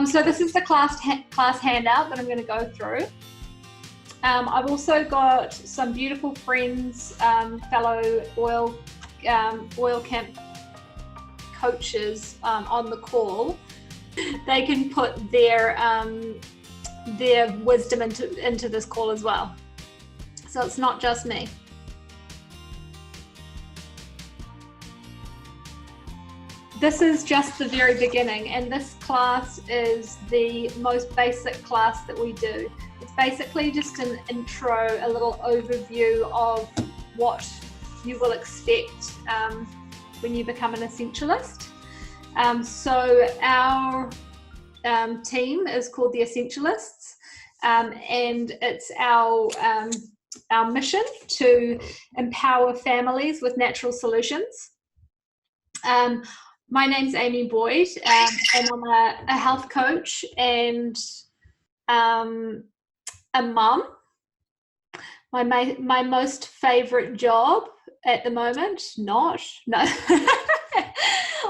So this is the class handout that I'm going to go through. I've also got some beautiful friends, fellow oil camp coaches on the call. They can put their wisdom into this call as well. So it's not just me. This is just the very beginning, and this class is the most basic class that we do. It's basically just an intro, a little overview of what you will expect when you become an essentialist. So our team is called the Essentialists, and it's our mission to empower families with natural solutions. My name's Amy Boyd, and I'm a health coach and a mum. My most favourite job at the moment, no.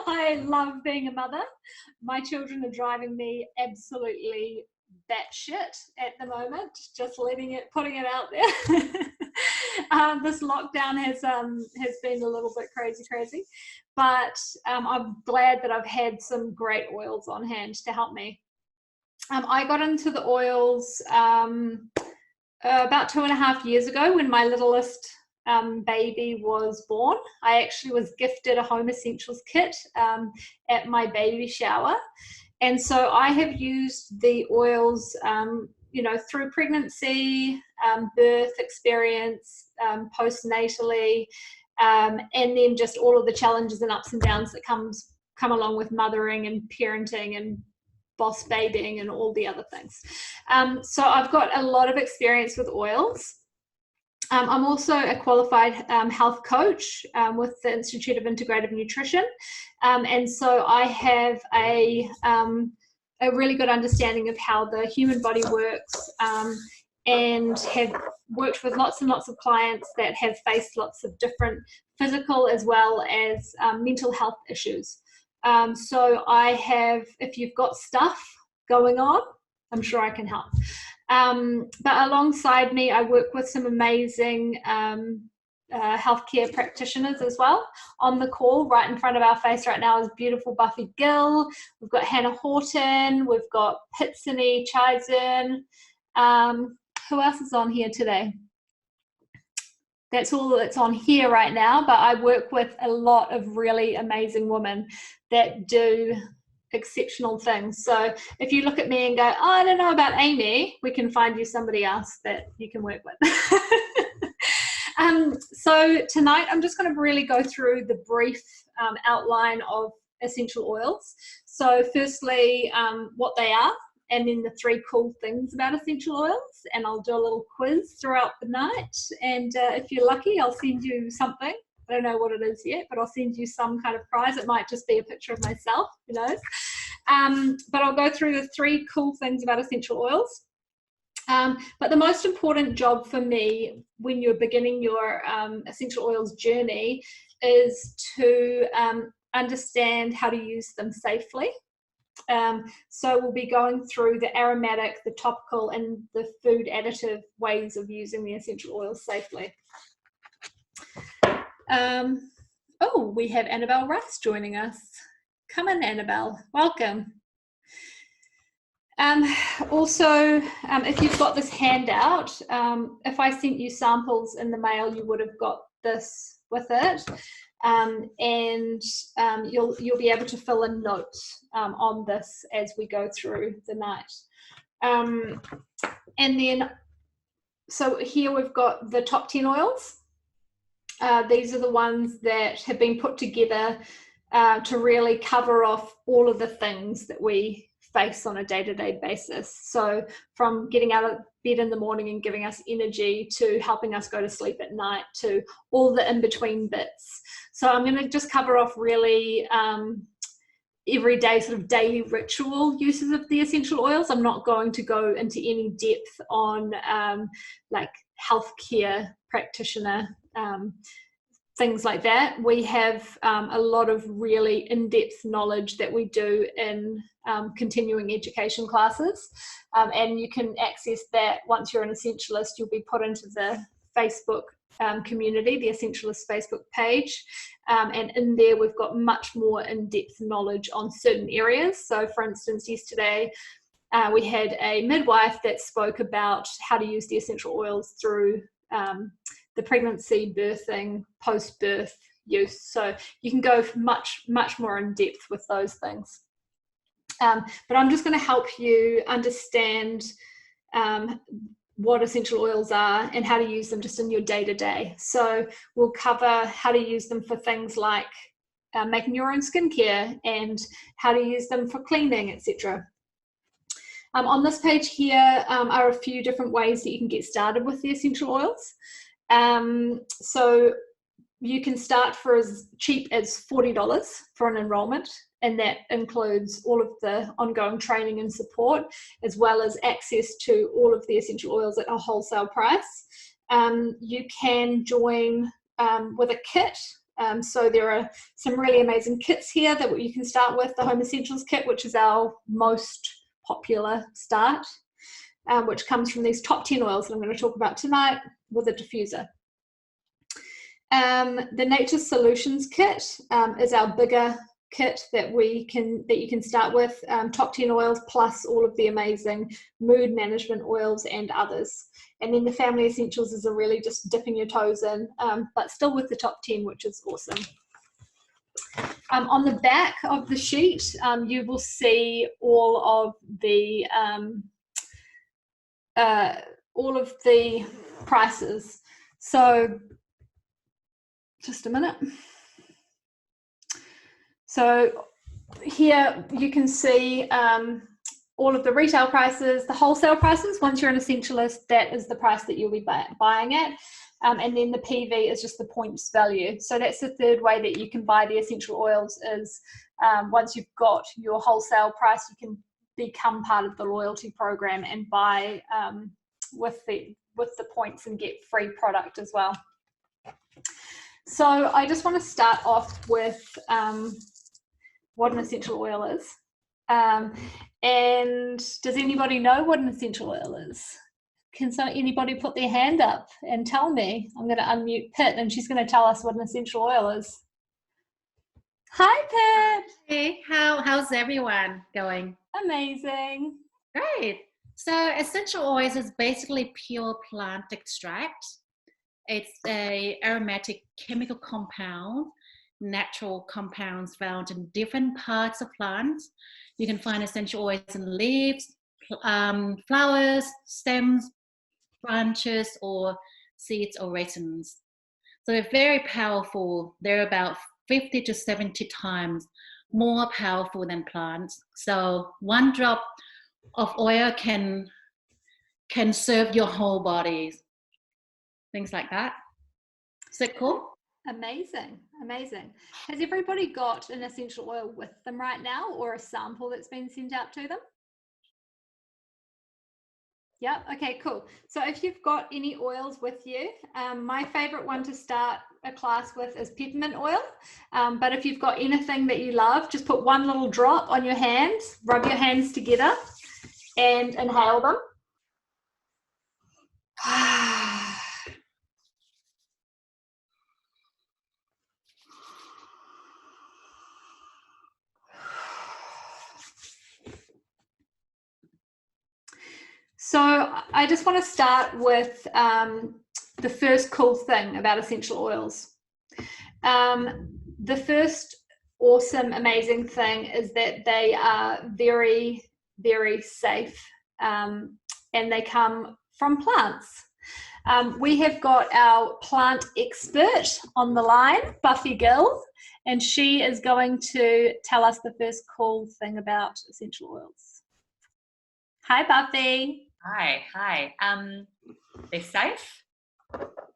I love being a mother. My children are driving me absolutely batshit at the moment, just putting it out there. This lockdown has been a little bit crazy, but I'm glad that I've had some great oils on hand to help me. I got into the oils about 2.5 years ago when my littlest baby was born. I actually was gifted a Home Essentials kit at my baby shower. And so I have used the oils, through pregnancy, birth experience, postnatally, and then just all of the challenges and ups and downs that come along with mothering and parenting and boss babying and all the other things. So I've got a lot of experience with oils. I'm also a qualified health coach with the Institute of Integrative Nutrition, and so I have a really good understanding of how the human body works, and have worked with lots and lots of clients that have faced lots of different physical as well as mental health issues. So I have, if you've got stuff going on, I'm sure I can help. But alongside me, I work with some amazing healthcare practitioners as well. On the call, right in front of our face right now, is beautiful Buffy Gill. We've got Hannah Horton. We've got Pitsini Chaizen. Who else is on here today? That's all that's on here right now, but I work with a lot of really amazing women that do exceptional things. So if you look at me and go, oh, I don't know about Amy, we can find you somebody else that you can work with. So tonight I'm just going to really go through the brief outline of essential oils. So firstly, what they are, and then the 3 cool things about essential oils, and I'll do a little quiz throughout the night, and if you're lucky, I'll send you something. I don't know what it is yet, but I'll send you some kind of prize. It might just be a picture of myself, who knows. But I'll go through the 3 cool things about essential oils. But the most important job for me when you're beginning your essential oils journey is to understand how to use them safely. So we'll be going through the aromatic, the topical, and the food additive ways of using the essential oils safely. Oh, we have Annabelle Rice joining us. Come in, Annabelle. Welcome. Also, if you've got this handout, if I sent you samples in the mail, you would have got this with it. And you'll be able to fill in notes on this as we go through the night. And then, so here we've got the top 10 oils. These are the ones that have been put together to really cover off all of the things that we face on a day-to-day basis. So from getting out of bed in the morning and giving us energy, to helping us go to sleep at night, to all the in-between bits. So I'm going to just cover off really everyday sort of daily ritual uses of the essential oils. I'm not going to go into any depth on like healthcare practitioner things like that. We have a lot of really in-depth knowledge that we do in continuing education classes, and you can access that once you're an essentialist. You'll be put into the Facebook community, the Essentialist Facebook page, and in there we've got much more in-depth knowledge on certain areas. So for instance, yesterday we had a midwife that spoke about how to use the essential oils through the pregnancy, birthing, post-birth use. So you can go much more in depth with those things. But I'm just going to help you understand what essential oils are and how to use them just in your day-to-day. So we'll cover how to use them for things like making your own skincare and how to use them for cleaning, etc. On this page here are a few different ways that you can get started with the essential oils. So you can start for as cheap as $40 for an enrollment, and that includes all of the ongoing training and support, as well as access to all of the essential oils at a wholesale price. You can join with a kit. So there are some really amazing kits here that you can start with. The Home Essentials kit, which is our most popular start, which comes from these top 10 oils that I'm going to talk about tonight, with a diffuser. The Nature Solutions kit is our bigger kit that you can start with, top 10 oils plus all of the amazing mood management oils and others. And then the Family Essentials is a really just dipping your toes in, but still with the top 10, which is awesome. On the back of the sheet, you will see all of the prices. So just a minute. So here you can see all of the retail prices, the wholesale prices. Once you're an essentialist, that is the price that you'll be buying at. And then the PV is just the points value. So that's the third way that you can buy the essential oils is once you've got your wholesale price, you can become part of the loyalty program and buy with the points and get free product as well. So I just want to start off with what an essential oil is. And does anybody know what an essential oil is? Can anybody put their hand up and tell me? I'm going to unmute Pitt and she's going to tell us what an essential oil is. Hi, Pitt. Hey, how's everyone going? Amazing. Great. So essential oils is basically pure plant extract. It's a aromatic chemical compound, natural compounds found in different parts of plants. You can find essential oils in leaves, flowers, stems, branches, or seeds or resins. So they're very powerful. They're about 50 to 70 times more powerful than plants. So one drop of oil can serve your whole body. Things like that. Is that cool? Amazing, amazing. Has everybody got an essential oil with them right now, or a sample that's been sent out to them? Yep, okay, cool. So if you've got any oils with you, my favorite one to start a class with is peppermint oil. But if you've got anything that you love, just put one little drop on your hands, rub your hands together and inhale them. So I just want to start with the first cool thing about essential oils. The first awesome, amazing thing is that they are very, very safe, and they come from plants. We have got our plant expert on the line, Buffy-Ellen, and she is going to tell us the first cool thing about essential oils. Hi, Buffy. Hi. They're safe?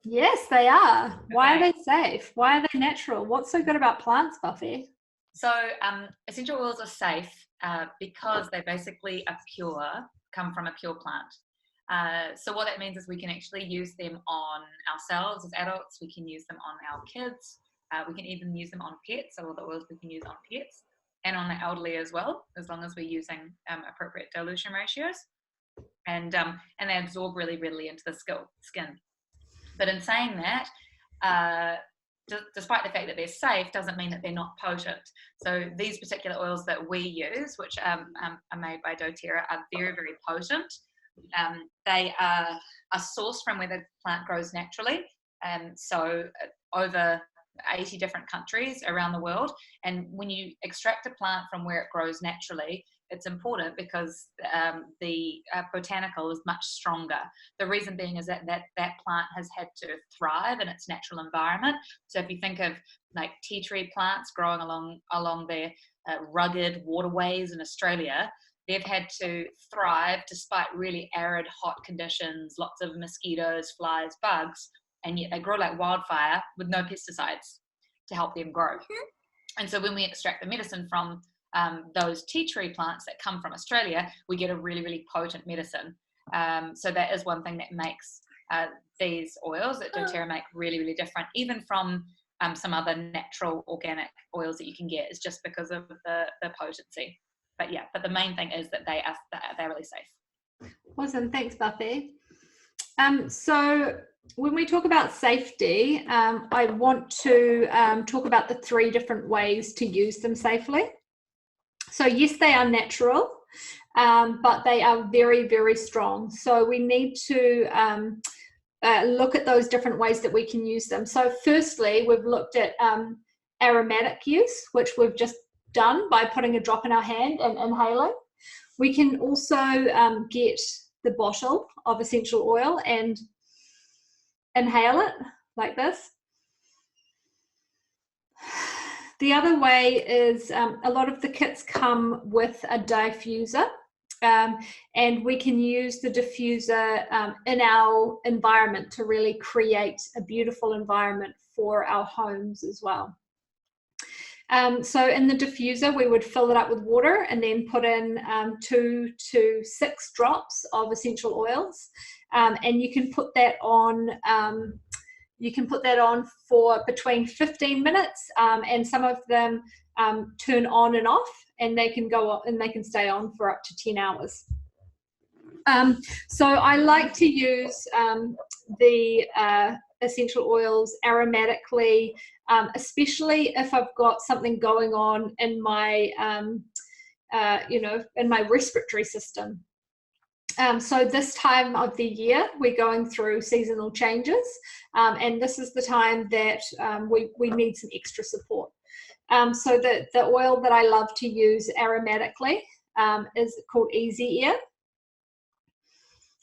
Yes, they are. Okay. Why are they safe? Why are they natural? What's so good about plants, Buffy? So essential oils are safe because they basically are pure, come from a pure plant. So what that means is we can actually use them on ourselves as adults. We can use them on our kids. We can even use them on pets. So all the oils we can use on pets and on the elderly as well, as long as we're using appropriate dilution ratios. And they absorb really readily into the skin. But in saying that, despite the fact that they're safe, doesn't mean that they're not potent. So these particular oils that we use, which are made by Doterra, are very, very potent. They are sourced from where the plant grows naturally, so over 80 different countries around the world. And when you extract a plant from where it grows naturally, it's important because the botanical is much stronger. The reason being is that plant has had to thrive in its natural environment. So if you think of like tea tree plants growing along their rugged waterways in Australia, they've had to thrive despite really arid, hot conditions, lots of mosquitoes, flies, bugs, and yet they grow like wildfire with no pesticides to help them grow. And so when we extract the medicine from those tea tree plants that come from Australia, we get a really, really potent medicine. So that is one thing that makes these oils that Doterra make really, really different, even from some other natural organic oils that you can get, is just because of the potency. But the main thing is that they're really safe. Awesome, thanks, Buffy. So when we talk about safety, I want to talk about the 3 different ways to use them safely. So yes, they are natural, but they are very, very strong. So we need to look at those different ways that we can use them. So firstly, we've looked at aromatic use, which we've just done by putting a drop in our hand and inhaling. We can also get the bottle of essential oil and inhale it like this. The other way is a lot of the kits come with a diffuser, and we can use the diffuser in our environment to really create a beautiful environment for our homes as well. So in the diffuser, we would fill it up with water and then put in 2 to 6 drops of essential oils, and you can put that on. You can put that on for between 15 minutes, and some of them turn on and off, and they can go on, and they can stay on for up to 10 hours. So I like to use the essential oils aromatically, especially if I've got something going on in my, in my respiratory system. So this time of the year, we're going through seasonal changes, and this is the time that we need some extra support. So the oil that I love to use aromatically is called Easy Air.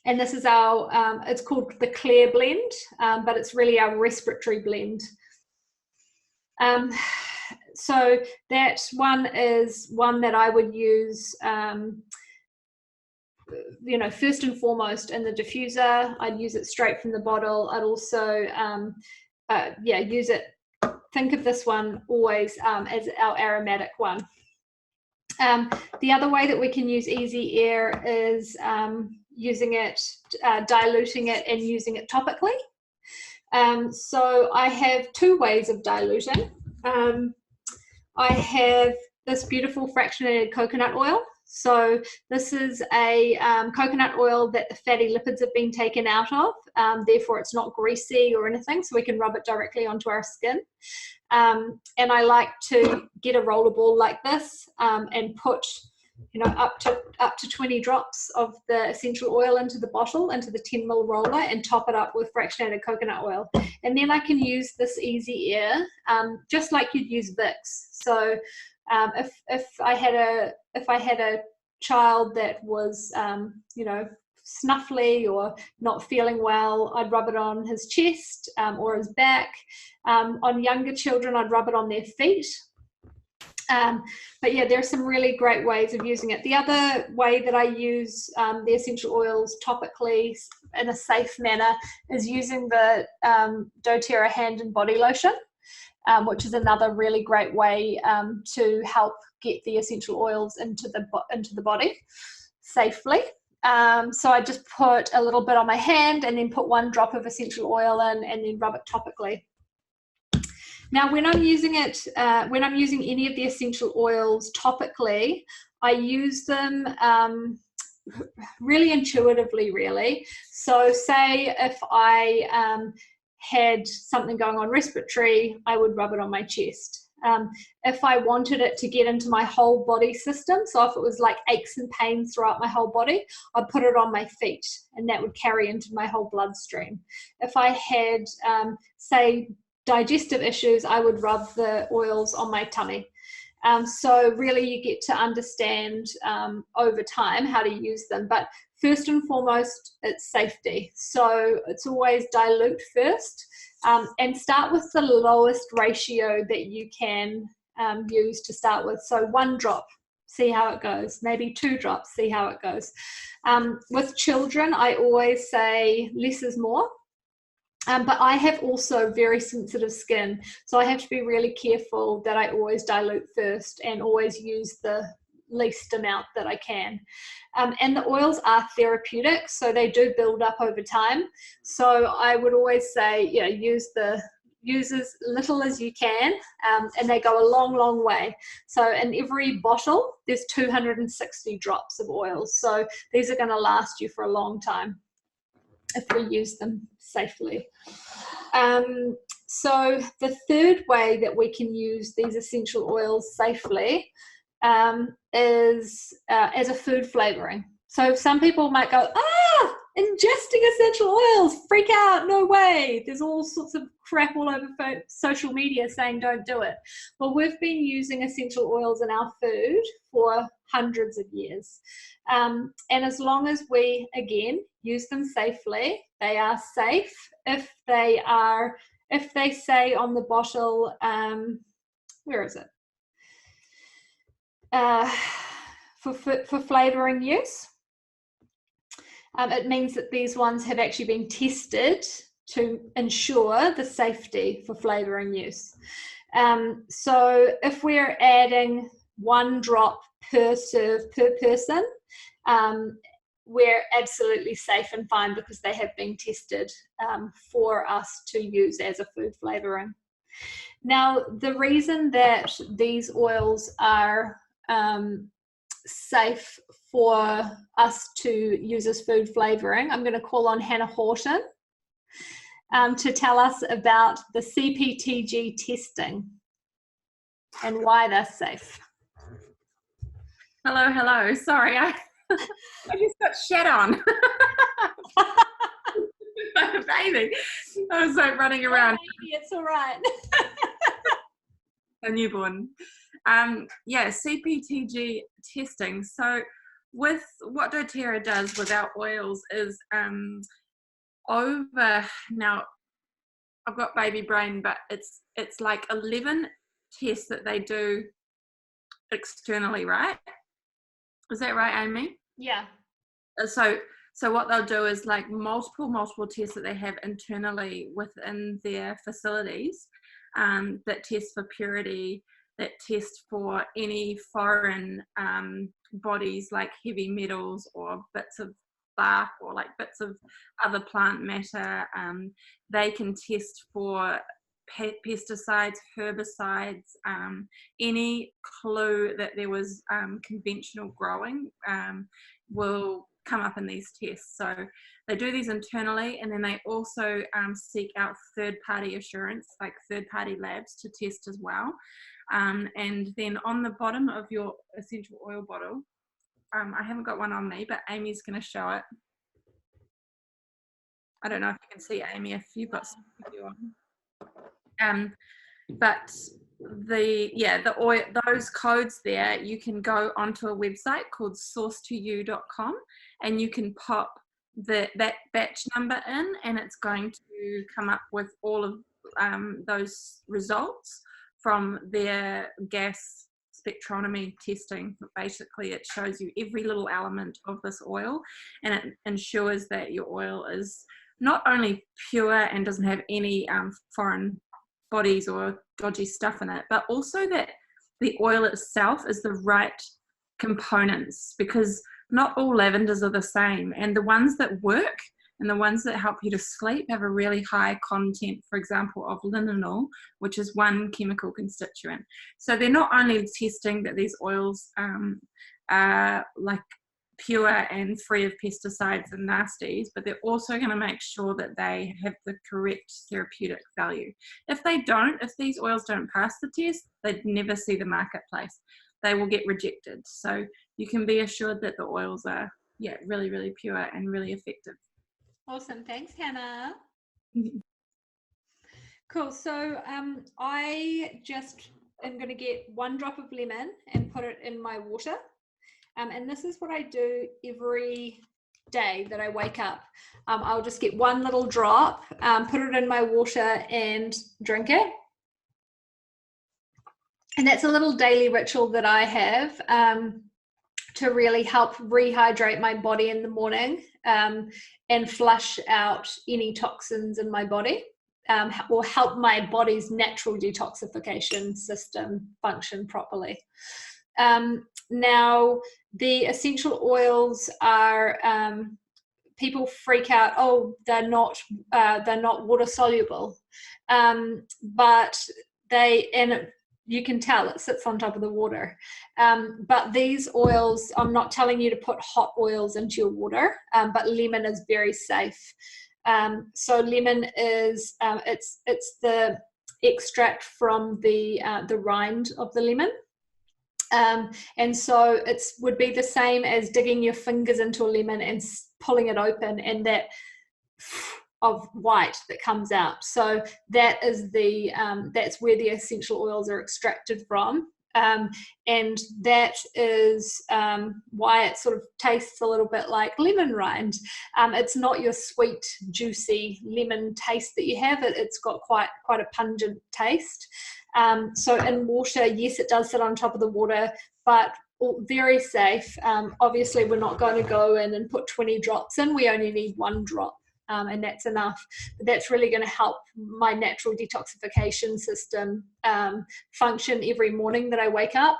And this is our, it's called the Clear Blend, but it's really our respiratory blend. So that one is one that I would use, first and foremost in the diffuser. I'd use it straight from the bottle. I'd also, use it. Think of this one always as our aromatic one. The other way that we can use Easy Air is using it, diluting it and using it topically. So I have 2 ways of diluting. I have this beautiful fractionated coconut oil. So this is a coconut oil that the fatty lipids have been taken out of, therefore it's not greasy or anything, so we can rub it directly onto our skin. And I like to get a roller ball like this and put up to 20 drops of the essential oil into the bottle, into the 10 ml roller, and top it up with fractionated coconut oil. And then I can use this Easy Air just like you'd use Vicks. So if I had a child that was snuffly or not feeling well, I'd rub it on his chest or his back. On younger children, I'd rub it on their feet. But yeah, there are some really great ways of using it. The other way that I use the essential oils topically in a safe manner is using the Doterra hand and body lotion, which is another really great way to help get the essential oils into the body safely. So I just put a little bit on my hand and then put 1 drop of essential oil in and then rub it topically. Now, when I'm using any of the essential oils topically, I use them really intuitively, really. So say if I had something going on respiratory, I would rub it on my chest. If I wanted it to get into my whole body system, so if it was like aches and pains throughout my whole body, I'd put it on my feet and that would carry into my whole bloodstream. If I had, say, digestive issues, I would rub the oils on my tummy. So really you get to understand over time how to use them. But first and foremost, it's safety. So it's always dilute first and start with the lowest ratio that you can use to start with. So 1 drop, see how it goes. Maybe 2 drops, see how it goes. With children, I always say less is more. But I have also very sensitive skin, so I have to be really careful that I always dilute first and always use the least amount that I can. And the oils are therapeutic, so they do build up over time. So I would always say, use as little as you can, and they go a long, long way. So in every bottle, there's 260 drops of oils. So these are going to last you for a long time if we use them safely. So the third way that we can use these essential oils safely is as a food flavoring. So some people might go, ingesting essential oils, freak out, no way. There's all sorts of crap all over social media saying don't do it. Well, we've been using essential oils in our food for hundreds of years. And as long as we, again, use them safely, they are safe. If they say on the bottle, where is it? For flavoring use. It means that these ones have actually been tested to ensure the safety for flavoring use. So if we're adding 1 drop per serve per person, we're absolutely safe and fine because they have been tested for us to use as a food flavoring. Now, the reason that these oils are safe for us to use as food flavoring, I'm going to call on Hannah Horton to tell us about the CPTG testing and why they're safe. Hello. Sorry, I just got shed on. Baby, I was like running around. Baby, it's all right. A newborn. CPTG testing. So with what Doterra does with our oils is now I've got baby brain, but it's like 11 tests that they do externally, right? Is that right, Amy? Yeah. So what they'll do is like multiple tests that they have internally within their facilities that test for purity, that test for any foreign bodies like heavy metals or bits of bark or like bits of other plant matter. They can test for pesticides, herbicides, any clue that there was conventional growing will come up in these tests. So they do these internally, and then they also seek out third-party assurance, like third-party labs to test as well. And then on the bottom of your essential oil bottle, I haven't got one on me, but Amy's going to show it. I don't know if you can see Amy if you've got some video on. But the oil, those codes there, you can go onto a website called source2you.com and you can pop that batch number in, and it's going to come up with all of those results from their gas spectronomy testing. Basically, it shows you every little element of this oil, and it ensures that your oil is not only pure and doesn't have any foreign bodies or dodgy stuff in it, but also that the oil itself is the right components, because not all lavenders are the same, and the ones that work and the ones that help you to sleep have a really high content, for example, of linalool, which is one chemical constituent. So they're not only testing that these oils are like pure and free of pesticides and nasties, but they're also going to make sure that they have the correct therapeutic value. If they don't, if these oils don't pass the test, they'd never see the marketplace. They will get rejected. So you can be assured that the oils are, really, really pure and really effective. Awesome. Thanks, Hannah. Cool. So I just am going to get 1 drop of lemon and put it in my water. And this is what I do every day that I wake up. I'll just get 1 little drop, put it in my water and drink it. And that's a little daily ritual that I have to really help rehydrate my body in the morning and flush out any toxins in my body, or help my body's natural detoxification system function properly. Now, the essential oils are, people freak out, oh, they're not water soluble, but you can tell it sits on top of the water. But these oils, I'm not telling you to put hot oils into your water, but lemon is very safe. So lemon is, it's the extract from the rind of the lemon. And so it would be the same as digging your fingers into a lemon and pulling it open, and that of white that comes out. So that is that's where the essential oils are extracted from. And that is why it sort of tastes a little bit like lemon rind. It's not your sweet, juicy lemon taste that you have. It's got quite a pungent taste. So in water, yes, it does sit on top of the water, but very safe. Obviously, we're not going to go in and put 20 drops in. We only need 1 drop. And that's enough. But that's really going to help my natural detoxification system function every morning that I wake up.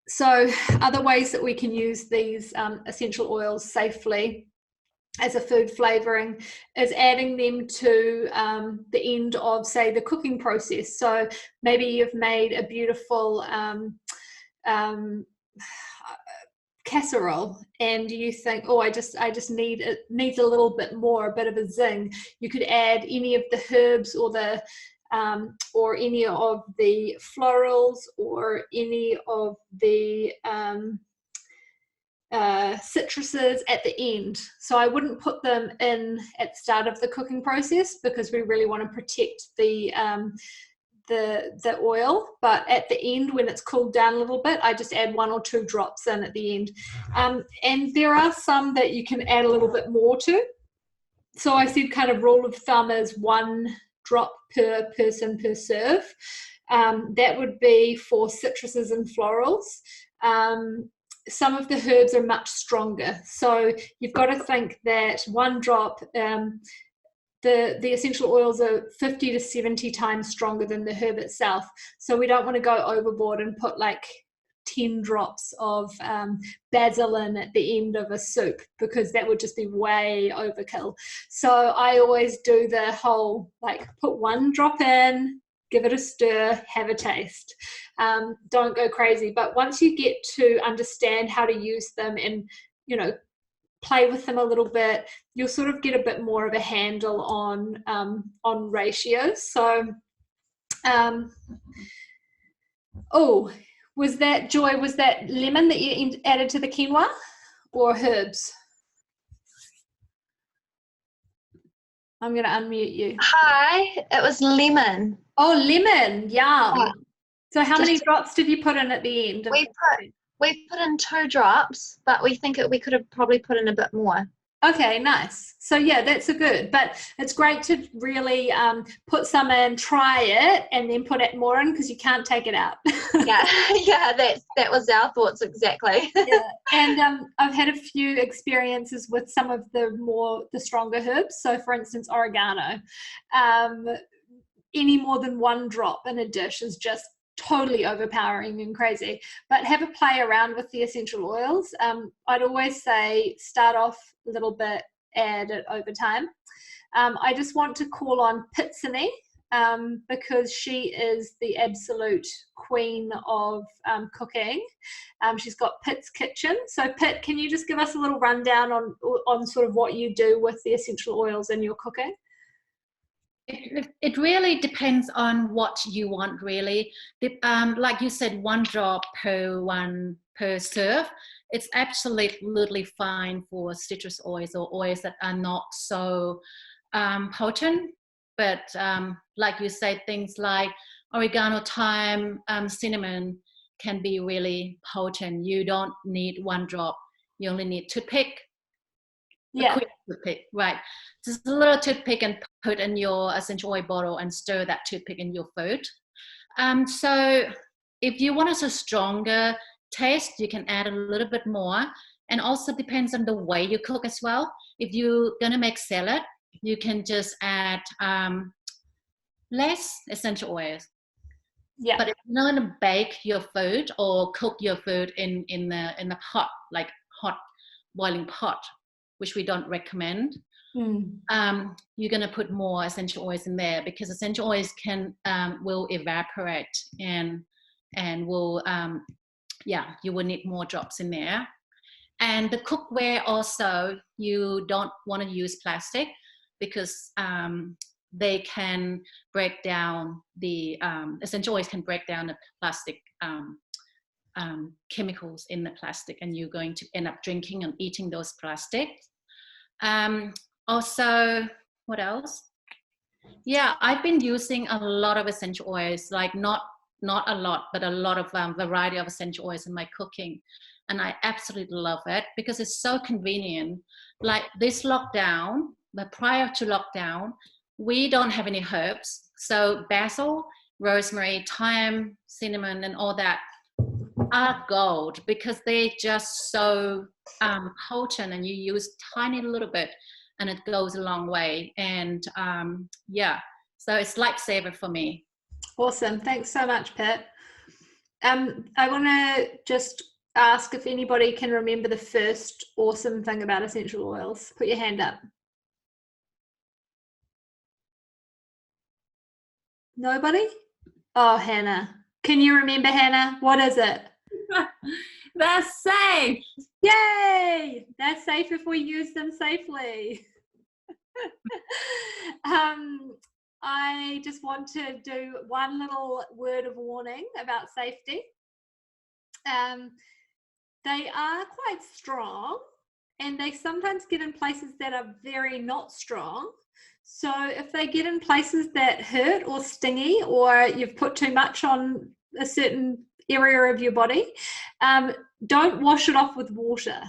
So other ways that we can use these essential oils safely as a food flavoring is adding them to the end of, say, the cooking process. So maybe you've made a beautiful casserole and you think, oh, I just need, it needs a little bit more, a bit of a zing. You could add any of the herbs or the or any of the florals or any of the citruses at the end. So I wouldn't put them in at the start of the cooking process because we really want to protect the oil, but at the end when it's cooled down a little bit, I just add 1 or 2 drops in at the end. And there are some that you can add a little bit more to. So I said kind of rule of thumb is 1 drop per person per serve. That would be for citruses and florals. Some of the herbs are much stronger, so you've got to think that 1 drop, the essential oils are 50 to 70 times stronger than the herb itself. So we don't want to go overboard and put like 10 drops of basil in at the end of a soup, because that would just be way overkill. So I always do the whole, like, put 1 drop in, give it a stir, have a taste. Don't go crazy. But once you get to understand how to use them and, you know, play with them a little bit, you'll sort of get a bit more of a handle on ratios. So, was that, Joy, was that lemon that you added to the quinoa or herbs? I'm going to unmute you. Hi, it was lemon. Oh, lemon, yum. Yeah. So how many drops did you put in at the end? We put in 2 drops, but we think we could have probably put in a bit more. Okay, nice. So yeah, that's a good, but it's great to really put some in, try it, and then put it more in, because you can't take it out. yeah, that was our thoughts exactly. Yeah, and I've had a few experiences with some of the stronger herbs. So for instance, oregano. Any more than 1 drop in a dish is just totally overpowering and crazy, but have a play around with the essential oils. I'd always say start off a little bit, add it over time. I just want to call on Pitsini, because she is the absolute queen of cooking. She's got Pitt's Kitchen. So Pitt, can you just give us a little rundown on sort of what you do with the essential oils in your cooking? It really depends on what you want, really. Like you said, 1 drop per serve. It's absolutely fine for citrus oils or oils that are not so potent. But like you said, things like oregano, thyme, cinnamon can be really potent. You don't need 1 drop. You only need toothpick. Yeah. Quick toothpick, right. Just a little toothpick and put in your essential oil bottle and stir that toothpick in your food. So if you want a stronger taste, you can add a little bit more. And also depends on the way you cook as well. If you're gonna make salad, you can just add less essential oils. Yeah. But if you're not gonna bake your food or cook your food in the pot, like hot boiling pot, which we don't recommend, you're going to put more essential oils in there, because essential oils will evaporate and will you will need more drops in there. And the cookware also, you don't want to use plastic, because they can break down the essential oils can break down the plastic chemicals in the plastic, and you're going to end up drinking and eating those plastics. Also, what else? Yeah, I've been using a lot of essential oils, like not a lot, but a lot of variety of essential oils in my cooking. And I absolutely love it because it's so convenient. Like this lockdown, but prior to lockdown, we don't have any herbs. So basil, rosemary, thyme, cinnamon, and all that are gold, because they're just so potent, and you use tiny little bit and it goes a long way. And so it's lifesaver for me. Awesome. Thanks so much, Pitt. I want to just ask if anybody can remember the first awesome thing about essential oils. Put your hand up. Nobody? Oh, Hannah. Can you remember, Hannah? What is it? They're safe. Yay! They're safe if we use them safely. I just want to do one little word of warning about safety. They are quite strong, and they sometimes get in places that are very not strong. So if they get in places that hurt or stingy, or you've put too much on a certain area of your body, don't wash it off with water.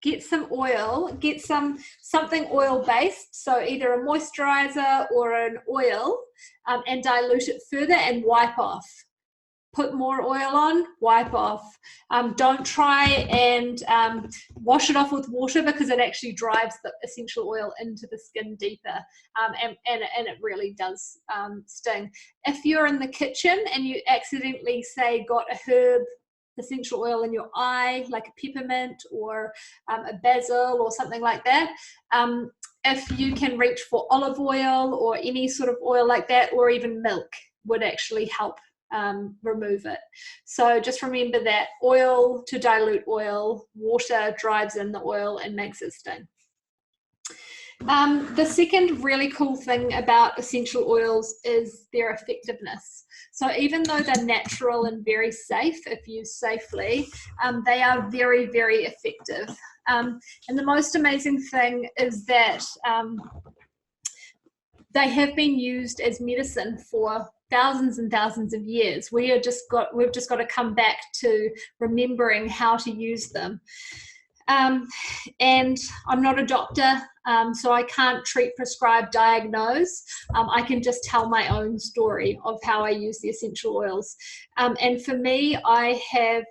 Get some oil, get something oil based, so either a moisturizer or an oil, and dilute it further and wipe off. Put more oil on, wipe off. Don't try and wash it off with water, because it actually drives the essential oil into the skin deeper, and it really does sting. If you're in the kitchen and you accidentally, say, got a herb essential oil in your eye, like a peppermint or a basil or something like that, if you can reach for olive oil or any sort of oil like that, or even milk, would actually help remove it. So just remember that oil to dilute oil, water drives in the oil and makes it sting. The second really cool thing about essential oils is their effectiveness. So even though they're natural and very safe if used safely, they are very, very effective. And the most amazing thing is that they have been used as medicine for thousands and thousands of years. We've just got to come back to remembering how to use them. And I'm not a doctor, so I can't treat, prescribe, diagnose. I can just tell my own story of how I use the essential oils. And for me, I have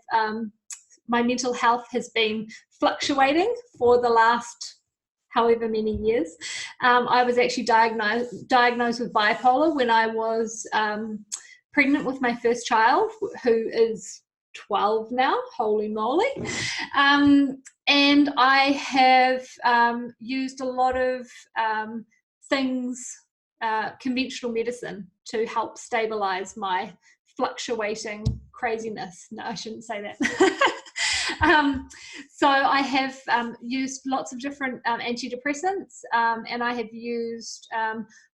my mental health has been fluctuating for the last however many years. I was actually diagnosed with bipolar when I was pregnant with my first child, who is 12 now, holy moly. And I have used a lot of things, conventional medicine, to help stabilize my fluctuating craziness. No, I shouldn't say that. So I have used lots of different antidepressants, and I have used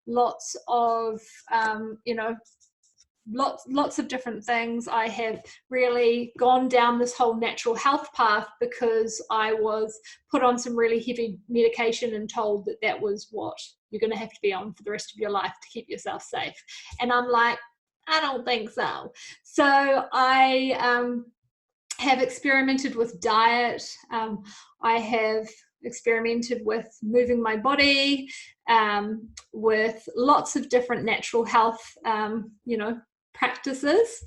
lots of, lots of different things. I have really gone down this whole natural health path because I was put on some really heavy medication and told that that was what you're going to have to be on for the rest of your life to keep yourself safe. And I'm like, I don't think so. So I have experimented with diet. I have experimented with moving my body, with lots of different natural health, practices.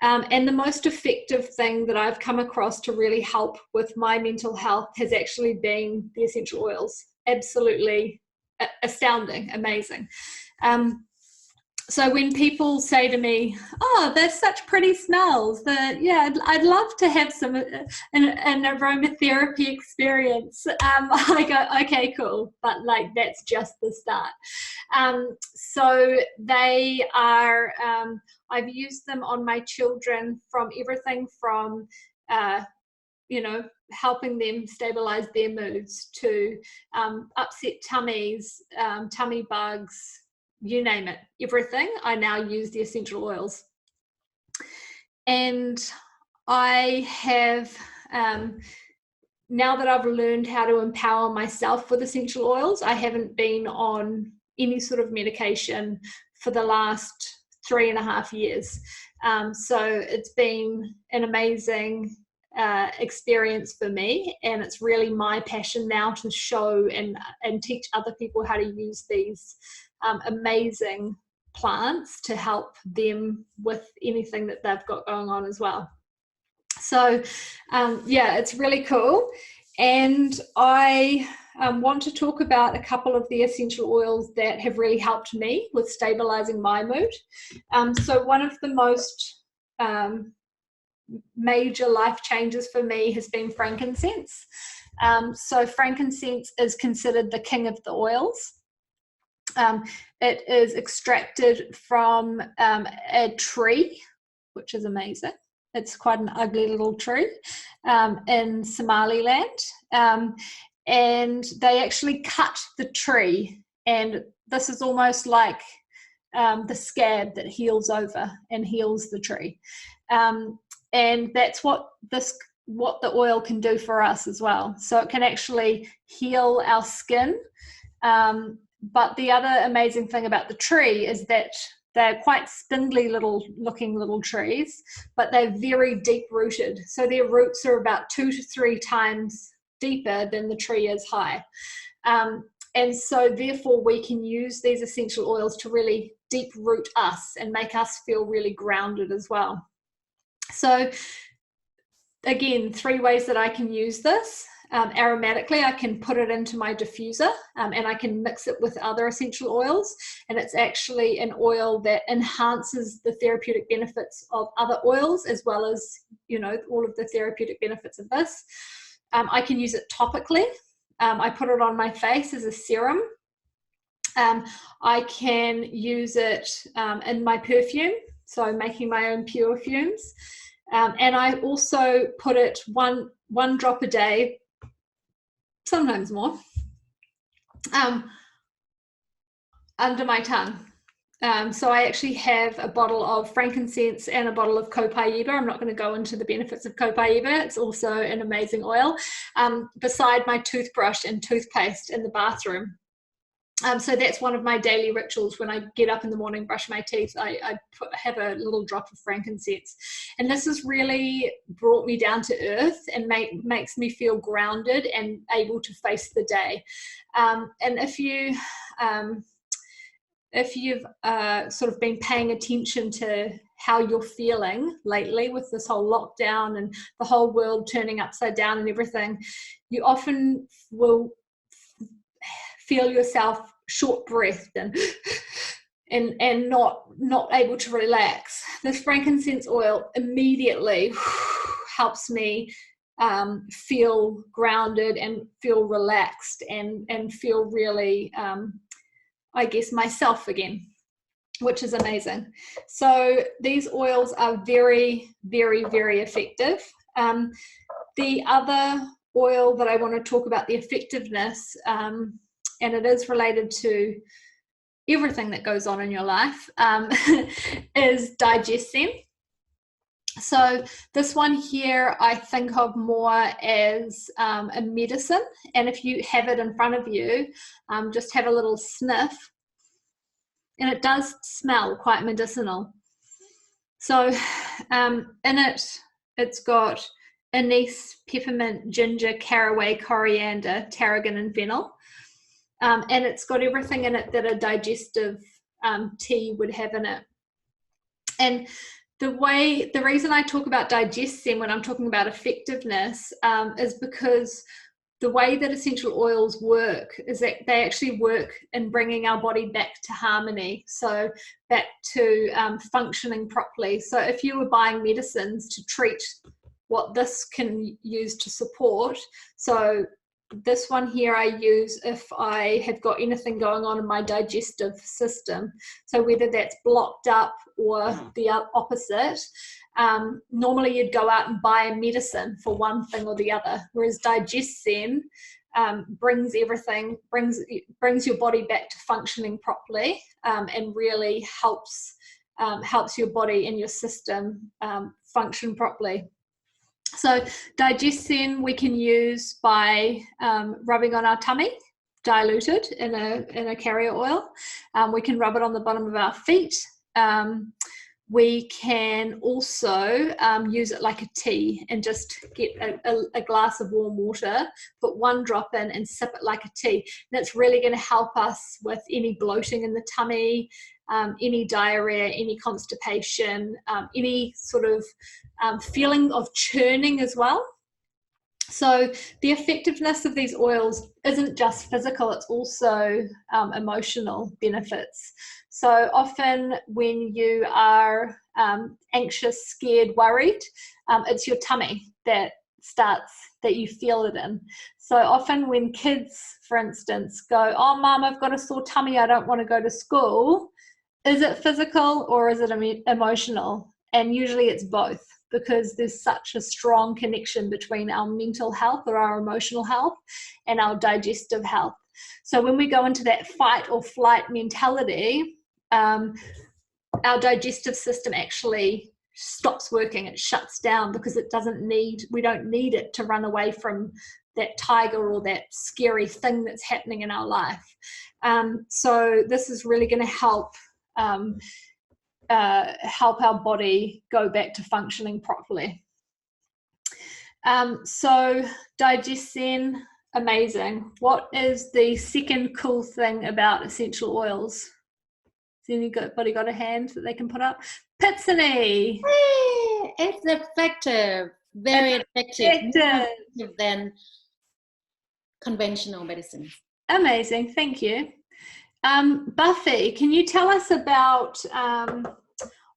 And the most effective thing that I've come across to really help with my mental health has actually been the essential oils. Absolutely astounding, amazing. So when people say to me, oh, there's such pretty smells, that, yeah, I'd love to have an aromatherapy experience. I go, okay, cool. But like, that's just the start. So they are, I've used them on my children from everything from, helping them stabilize their moods to upset tummies, tummy bugs, you name it, everything. I now use the essential oils. And I have, now that I've learned how to empower myself with essential oils, I haven't been on any sort of medication for the last 3.5 years. So it's been an amazing experience for me, and it's really my passion now to show and teach other people how to use these amazing plants to help them with anything that they've got going on as well. So it's really cool. And I want to talk about a couple of the essential oils that have really helped me with stabilizing my mood. So one of the most major life changes for me has been frankincense. So frankincense is considered the king of the oils. It is extracted from a tree, which is amazing. It's quite an ugly little tree in Somaliland. And they actually cut the tree, and this is almost like the scab that heals over and heals the tree. And that's what the oil can do for us as well. So it can actually heal our skin. But the other amazing thing about the tree is that they're quite spindly looking little trees, but they're very deep rooted. So their roots are about 2 to 3 times deeper than the tree is high. And so therefore we can use these essential oils to really deep root us and make us feel really grounded as well. So again, 3 ways that I can use this. Aromatically, I can put it into my diffuser, and I can mix it with other essential oils, and it's actually an oil that enhances the therapeutic benefits of other oils, as well as all of the therapeutic benefits of this. I can use it topically. I put it on my face as a serum. I can use it in my perfume, so making my own perfumes. And I also put it one drop a day, sometimes more, under my tongue. So I actually have a bottle of frankincense and a bottle of copaiba. I'm not going to go into the benefits of copaiba. It's also an amazing oil, beside my toothbrush and toothpaste in the bathroom. So that's one of my daily rituals. When I get up in the morning, brush my teeth, I have a little drop of frankincense. And this has really brought me down to earth and makes me feel grounded and able to face the day. And if you've sort of been paying attention to how you're feeling lately with this whole lockdown and the whole world turning upside down and everything, you often will feel yourself short-breathed and and not able to relax. This frankincense oil immediately helps me feel grounded and feel relaxed and feel really, I guess, myself again, which is amazing. So these oils are very, very, very effective. The other oil that I want to talk about the effectiveness, and it is related to everything that goes on in your life, is Digestion. So this one here I think of more as a medicine, and if you have it in front of you, just have a little sniff, and it does smell quite medicinal. So in it's got anise, peppermint, ginger, caraway, coriander, tarragon and fennel. And it's got everything in it that a digestive tea would have in it. And the reason I talk about Digestion when I'm talking about effectiveness is because the way that essential oils work is that they actually work in bringing our body back to harmony, so back to functioning properly. So if you were buying medicines to treat what this can use to support, so this one here I use if I have got anything going on in my digestive system. So whether that's blocked up or the opposite, normally you'd go out and buy a medicine for one thing or the other. Whereas Digestion brings your body back to functioning properly, and really helps your body and your system function properly. So Digestion we can use by rubbing on our tummy, diluted in a carrier oil. We can rub it on the bottom of our feet. We can also use it like a tea and just get a glass of warm water, put one drop in and sip it like a tea. That's really going to help us with any bloating in the tummy, any diarrhea, any constipation, any sort of feeling of churning as well. So the effectiveness of these oils isn't just physical, it's also emotional benefits. So often when you are anxious, scared, worried, it's your tummy that you feel it in. So often when kids, for instance, go, "Oh, Mum, I've got a sore tummy, I don't want to go to school," is it physical or is it emotional? And usually it's both, because there's such a strong connection between our mental health or our emotional health and our digestive health. So when we go into that fight or flight mentality, our digestive system actually stops working, it shuts down, because we don't need it to run away from that tiger or that scary thing that's happening in our life. So this is really going to help our body go back to functioning properly. So Digestion, amazing. What is the second cool thing about essential oils? Has anybody got a hand that they can put up? Pitsony. It's effective, very effective, more effective than conventional medicines. Amazing, thank you. Buffy, can you tell us about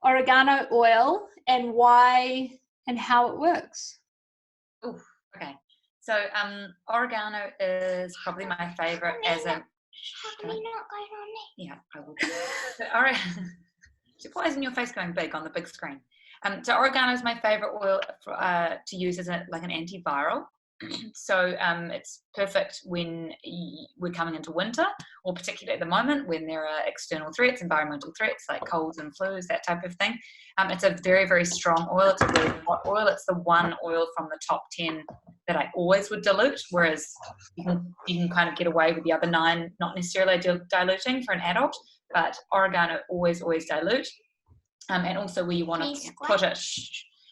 oregano oil and why and how it works? Oh, okay. So oregano is probably my favorite as a... Yeah, I will. So, why isn't your face going big on the big screen? So oregano is my favorite oil to use as like an antiviral. So it's perfect when we're coming into winter, or particularly at the moment when there are external threats, environmental threats like colds and flus, that type of thing. It's a very, very strong oil. It's a really hot oil. It's the one oil from the top 10 that I always would dilute, whereas you can kind of get away with the other 9 not necessarily diluting for an adult, but oregano always dilute. And also where you want to put it.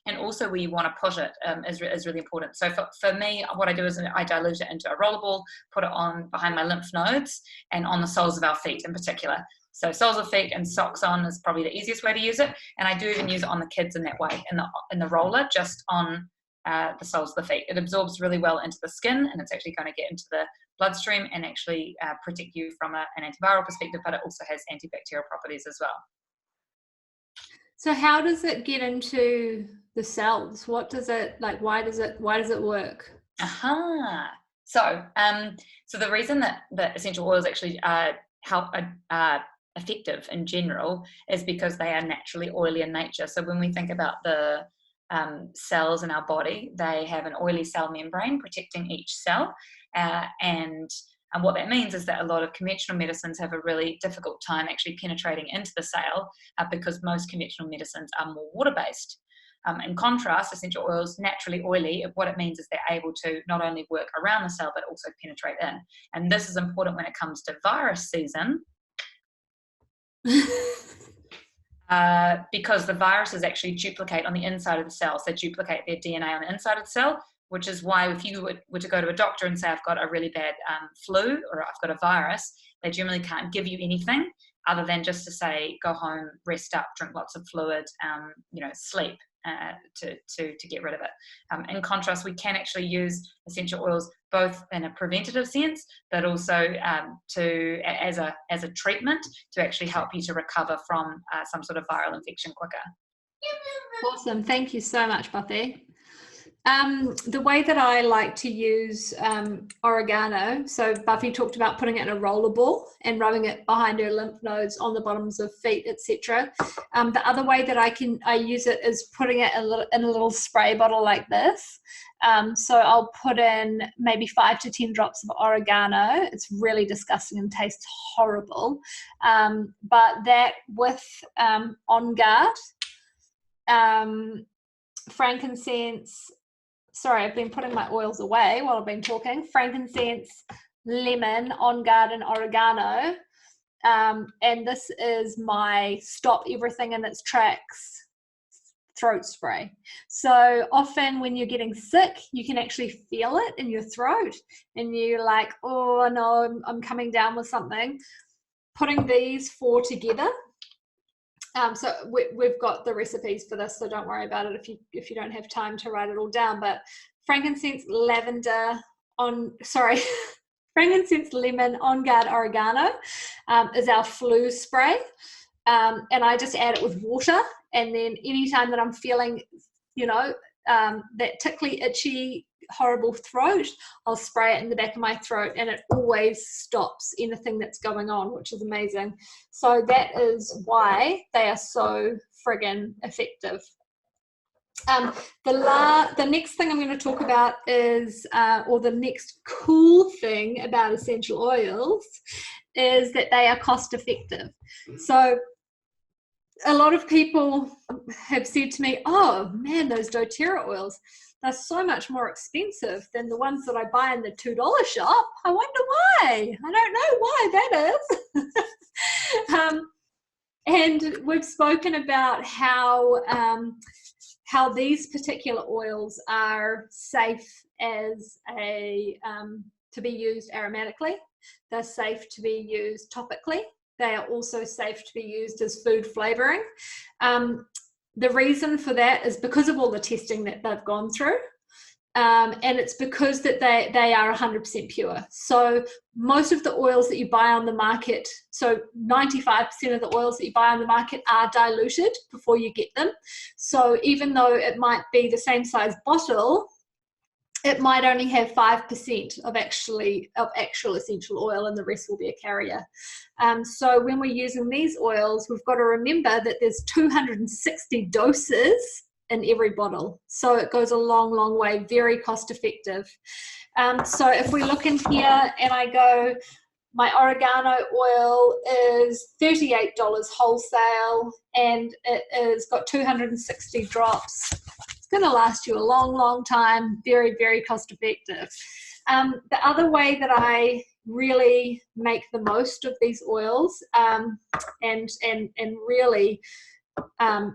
And also where you want to put it is really important. So for me, what I do is I dilute it into a roller ball, put it on behind my lymph nodes and on the soles of our feet in particular. So soles of feet and socks on is probably the easiest way to use it. And I do even use it on the kids in that way, in the roller, just on the soles of the feet. It absorbs really well into the skin, and it's actually going to get into the bloodstream and actually protect you from an antiviral perspective, but it also has antibacterial properties as well. So how does it get into the cells? What does it, like, why does it work? So the reason that the essential oils actually effective in general is because they are naturally oily in nature. So when we think about the cells in our body, they have an oily cell membrane protecting each cell, and what that means is that a lot of conventional medicines have a really difficult time actually penetrating into the cell because most conventional medicines are more water-based. In contrast, essential oils, naturally oily, what it means is they're able to not only work around the cell but also penetrate in. And this is important when it comes to virus season because the viruses actually duplicate on the inside of the cells. They duplicate their DNA on the inside of the cell, which is why if you were to go to a doctor and say, I've got a really bad flu or I've got a virus, they generally can't give you anything other than just to say, go home, rest up, drink lots of fluid, sleep to get rid of it. In contrast, we can actually use essential oils both in a preventative sense, but also as a treatment to actually help you to recover from some sort of viral infection quicker. Awesome. Thank you so much, Buffy. The way that I like to use oregano, so Buffy talked about putting it in a roller ball and rubbing it behind her lymph nodes, on the bottoms of feet, etc. The other way that I use it is putting it in a little spray bottle like this. So I'll put in maybe 5 to 10 drops of oregano. It's really disgusting and tastes horrible. But that with On Guard, frankincense. Sorry, I've been putting my oils away while I've been talking. Frankincense, lemon, On Guard, and oregano. And this is my stop everything in its tracks throat spray. So often when you're getting sick, you can actually feel it in your throat and you're like, oh no, I'm coming down with something. Putting these 4 together. So we've got the recipes for this, so don't worry about it if you don't have time to write it all down. But frankincense, frankincense, lemon, On Guard, oregano is our flu spray, and I just add it with water. And then anytime that I'm feeling, that tickly, itchy, horrible throat, I'll spray it in the back of my throat, and it always stops anything that's going on, which is amazing. So that is why they are so friggin' effective. The next thing I'm going to talk about is, or the next cool thing about essential oils is that they are cost effective. So a lot of people have said to me, oh man, those doTERRA oils, they're so much more expensive than the ones that I buy in the $2 shop. I wonder why. I don't know why that is. And we've spoken about how these particular oils are safe as to be used aromatically. They're safe to be used topically. They are also safe to be used as food flavoring. The reason for that is because of all the testing that they've gone through. And it's because that they are 100% pure. So most of the oils that you buy on the market, so 95% of the oils that you buy on the market are diluted before you get them. So even though it might be the same size bottle, it might only have 5% of actual essential oil, and the rest will be a carrier. So when we're using these oils, we've got to remember that there's 260 doses in every bottle. So it goes a long, long way, very cost effective. So if we look in here and I go, my oregano oil is $38 wholesale, and it has got 260 drops. It's going to last you a long, long time. Very, very cost effective. The other way that I really make the most of these oils and really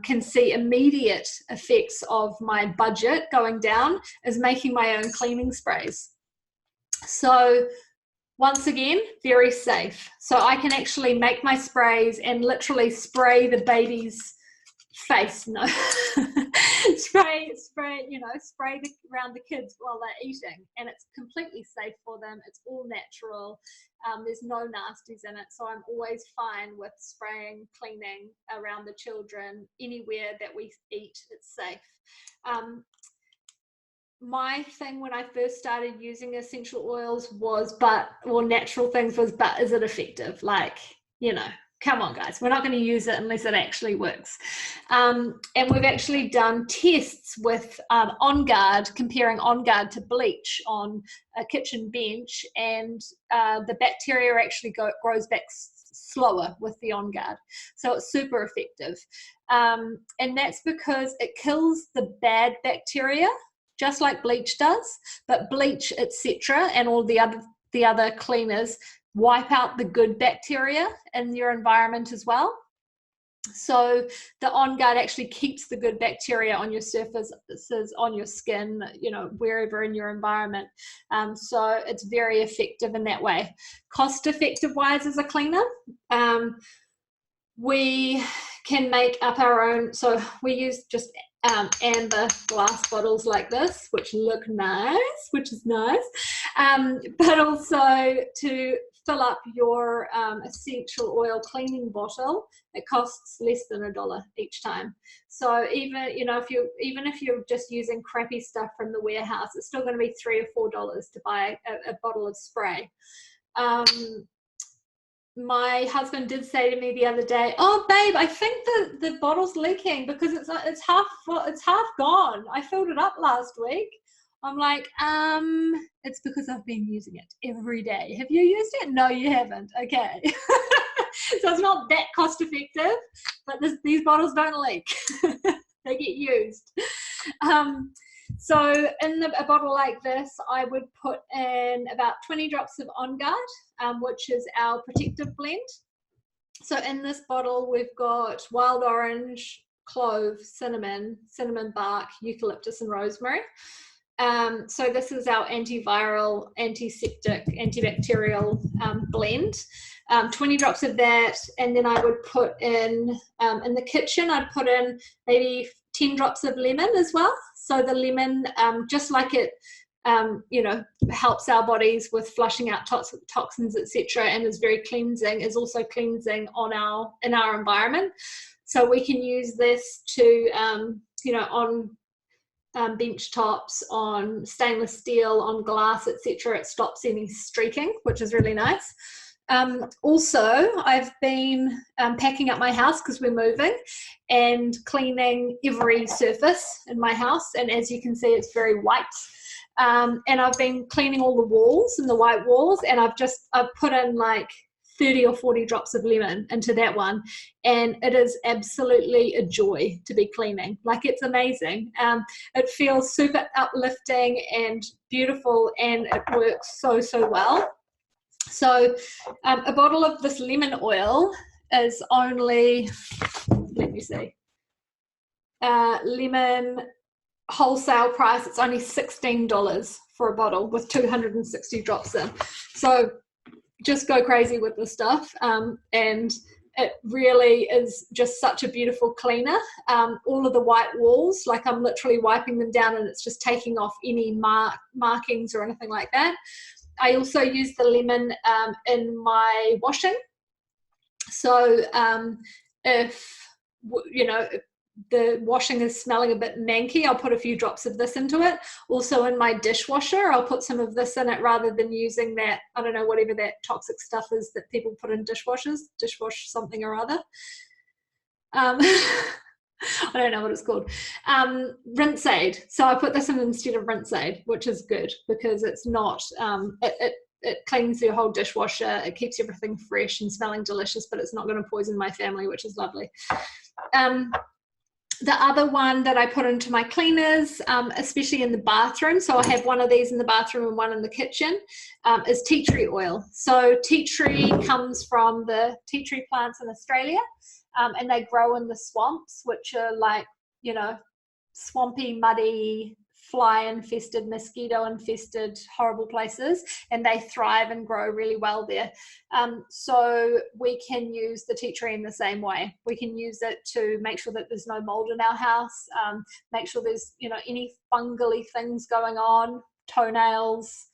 can see immediate effects of my budget going down is making my own cleaning sprays. So once again, very safe. So I can actually make my sprays and literally spray the baby's Face, no. spray, around the kids while they're eating, and it's completely safe for them. It's all natural. There's no nasties in it, so I'm always fine with spraying, cleaning around the children anywhere that we eat. It's safe. My thing when I first started using essential oils was, natural things was, but is it effective? Like, come on guys, we're not going to use it unless it actually works. And we've actually done tests with On Guard, comparing On Guard to bleach on a kitchen bench, and the bacteria actually grows back slower with the On Guard. So it's super effective. And that's because it kills the bad bacteria, just like bleach does, but bleach, etc., and all the other cleaners wipe out the good bacteria in your environment as well. So the On Guard actually keeps the good bacteria on your surfaces, on your skin, wherever in your environment. So it's very effective in that way. Cost effective wise as a cleaner, we can make up our own. So we use just amber glass bottles like this, which look nice, but also to fill up your essential oil cleaning bottle, it costs less than $1 each time. So even if you're just using crappy stuff from the warehouse, it's still going to be $3 or $4 to buy a bottle of spray. My husband did say to me the other day, "Oh, babe, I think the bottle's leaking because it's half gone. I filled it up last week." I'm like, it's because I've been using it every day. Have you used it? No, you haven't. Okay. So it's not that cost effective, but these bottles don't leak. They get used. So in a bottle like this, I would put in about 20 drops of On Guard, which is our protective blend. So in this bottle, we've got wild orange, clove, cinnamon bark, eucalyptus, and rosemary. So this is our antiviral, antiseptic, antibacterial blend. 20 drops of that, and then I would put in the kitchen, I'd put in maybe 10 drops of lemon as well. So the lemon, just like it, helps our bodies with flushing out toxins, etc., and is very cleansing, is also cleansing in our environment. So we can use this to, on bench tops, on stainless steel, on glass, etc. It stops any streaking, which is really nice. Also, I've been packing up my house because we're moving and cleaning every surface in my house, and as you can see, it's very white. And I've been cleaning all the walls and the white walls, and I've put in like 30 or 40 drops of lemon into that one, and it is absolutely a joy to be cleaning. Like, it's amazing. It feels super uplifting and beautiful, and it works so well. So a bottle of this lemon oil is only, let me see, lemon wholesale price, it's only $16 for a bottle with 260 drops in. So just go crazy with this stuff, and it really is just such a beautiful cleaner. All of the white walls, like, I'm literally wiping them down and it's just taking off any markings or anything like that. I also use the lemon in my washing. So if the washing is smelling a bit manky, I'll put a few drops of this into it. Also in my dishwasher, I'll put some of this in it rather than using that, I don't know, whatever that toxic stuff is that people put in dishwashers, dishwash something or other. I don't know what it's called. Rinse Aid. So I put this in instead of Rinse Aid, which is good because it's not, it cleans your whole dishwasher. It keeps everything fresh and smelling delicious, but it's not going to poison my family, which is lovely. The other one that I put into my cleaners, especially in the bathroom, so I have one of these in the bathroom and one in the kitchen, is tea tree oil. So tea tree comes from the tea tree plants in Australia, and they grow in the swamps, which are like, swampy, muddy, fly infested, mosquito infested, horrible places, and they thrive and grow really well there. So we can use the tea tree in the same way. We can use it to make sure that there's no mold in our house, make sure there's, you know, any fungally things going on, toenails,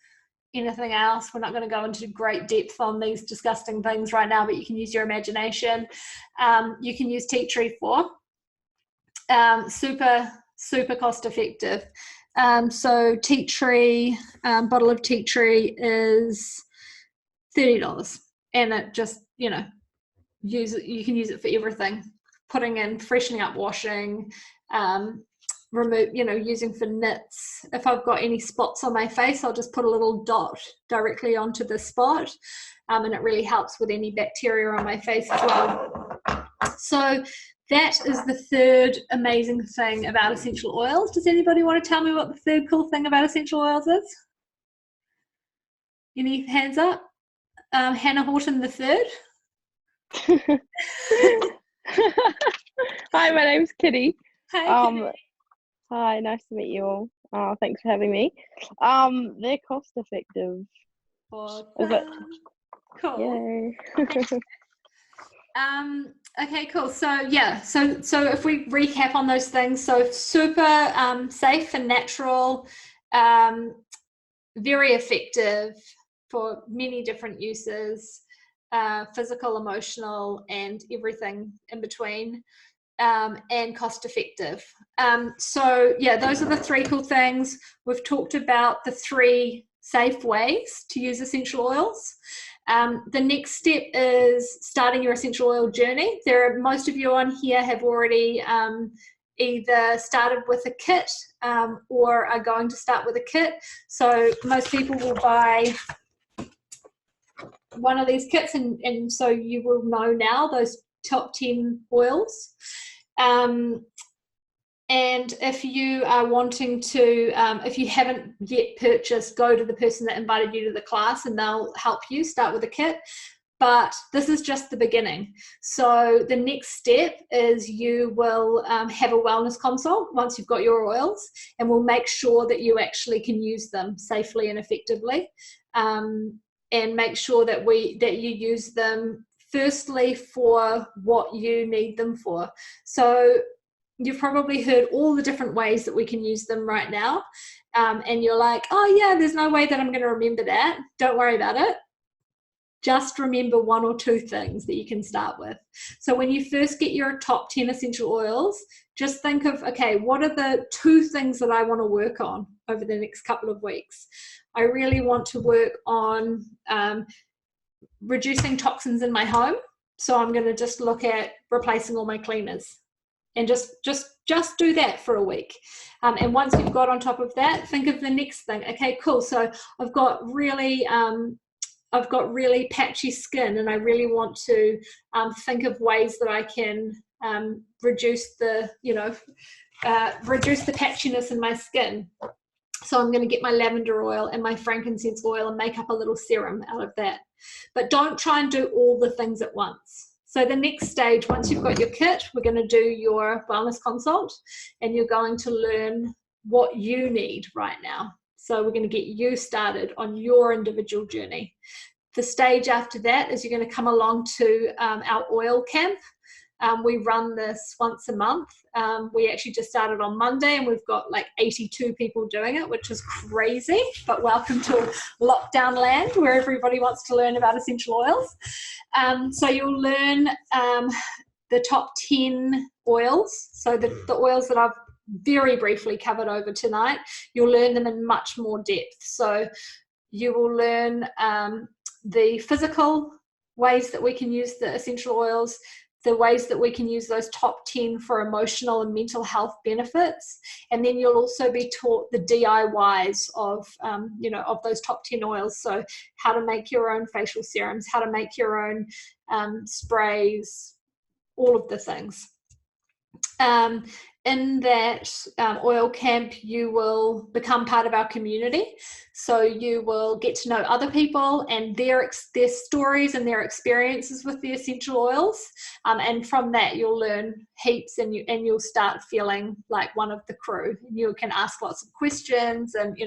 anything else. We're not going to go into great depth on these disgusting things right now, but you can use your imagination. You can use tea tree for super cost effective. So tea tree, bottle of tea tree is $30, and it just, you know, you can use it for everything, putting in, freshening up, washing, remove, you know, using for knits. If I've got any spots on my face, I'll just put a little dot directly onto the spot, and it really helps with any bacteria on my face as well. So that is the third amazing thing about essential oils. Does anybody want to tell me what the third cool thing about essential oils is? Any hands up? Hannah Horton the third. Hi, my name's Kitty. Hi, Kitty. Hi, nice to meet you all. Thanks for having me. They're cost effective. Is it? Cool. Yay. Okay, cool. So yeah, so if we recap on those things, so super safe and natural, very effective for many different uses, physical, emotional, and everything in between, and cost effective. So yeah, those are the three cool things. We've talked about the three safe ways to use essential oils. The next step is starting your essential oil journey. Most of you on here have already either started with a kit or are going to start with a kit. So most people will buy one of these kits, and so you will know now those top 10 oils. And if you are wanting to, if you haven't yet purchased, go to the person that invited you to the class and they'll help you start with a kit. But this is just the beginning. So the next step is you will have a wellness consult once you've got your oils, and we'll make sure that you actually can use them safely and effectively, and make sure that you use them firstly for what you need them for. So you've probably heard all the different ways that we can use them right now, and you're like, oh yeah, there's no way that I'm going to remember that. Don't worry about it. Just remember one or two things that you can start with. So when you first get your top 10 essential oils, just think of, okay, what are the 2 things that I want to work on over the next couple of weeks? I really want to work on reducing toxins in my home. So I'm going to just look at replacing all my cleaners. And just do that for a week. And once you've got on top of that, think of the next thing. Okay, cool. So I've got really patchy skin, and I really want to think of ways that I can reduce the patchiness in my skin. So I'm going to get my lavender oil and my frankincense oil and make up a little serum out of that. But don't try and do all the things at once. So the next stage, once you've got your kit, we're going to do your wellness consult, and you're going to learn what you need right now. So we're going to get you started on your individual journey. The stage after that is you're going to come along to our oil camp. We run this once a month. We actually just started on Monday, and we've got like 82 people doing it, which is crazy, but welcome to lockdown land where everybody wants to learn about essential oils. So you'll learn the top 10 oils. So the oils that I've very briefly covered over tonight, you'll learn them in much more depth. So you will learn the physical ways that we can use the essential oils, the ways that we can use those top 10 for emotional and mental health benefits. And then you'll also be taught the DIYs of those top 10 oils. So how to make your own facial serums, how to make your own sprays, all of the things. And in that oil camp, you will become part of our community. So you will get to know other people and their stories and their experiences with the essential oils. And from that, you'll learn heaps, and you'll start feeling like one of the crew. You can ask lots of questions, and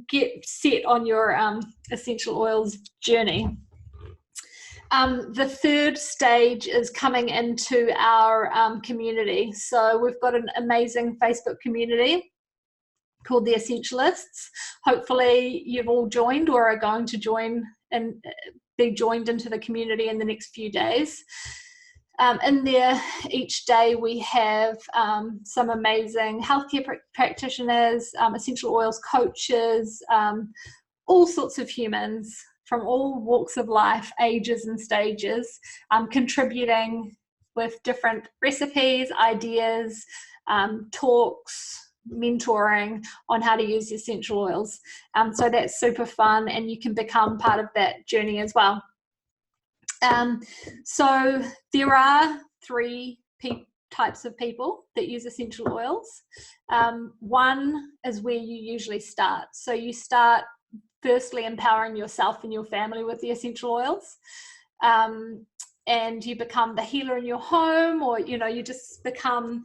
get set on your essential oils journey. The third stage is coming into our community. So we've got an amazing Facebook community called The Essentialists. Hopefully you've all joined or are going to join and be joined into the community in the next few days. In there each day we have some amazing healthcare practitioners, essential oils coaches, all sorts of humans from all walks of life, ages and stages, contributing with different recipes, ideas, talks, mentoring on how to use essential oils. So that's super fun, and you can become part of that journey as well. So there are three types of people that use essential oils. One is where you usually start. So you start firstly empowering yourself and your family with the essential oils, and you become the healer in your home, or you just become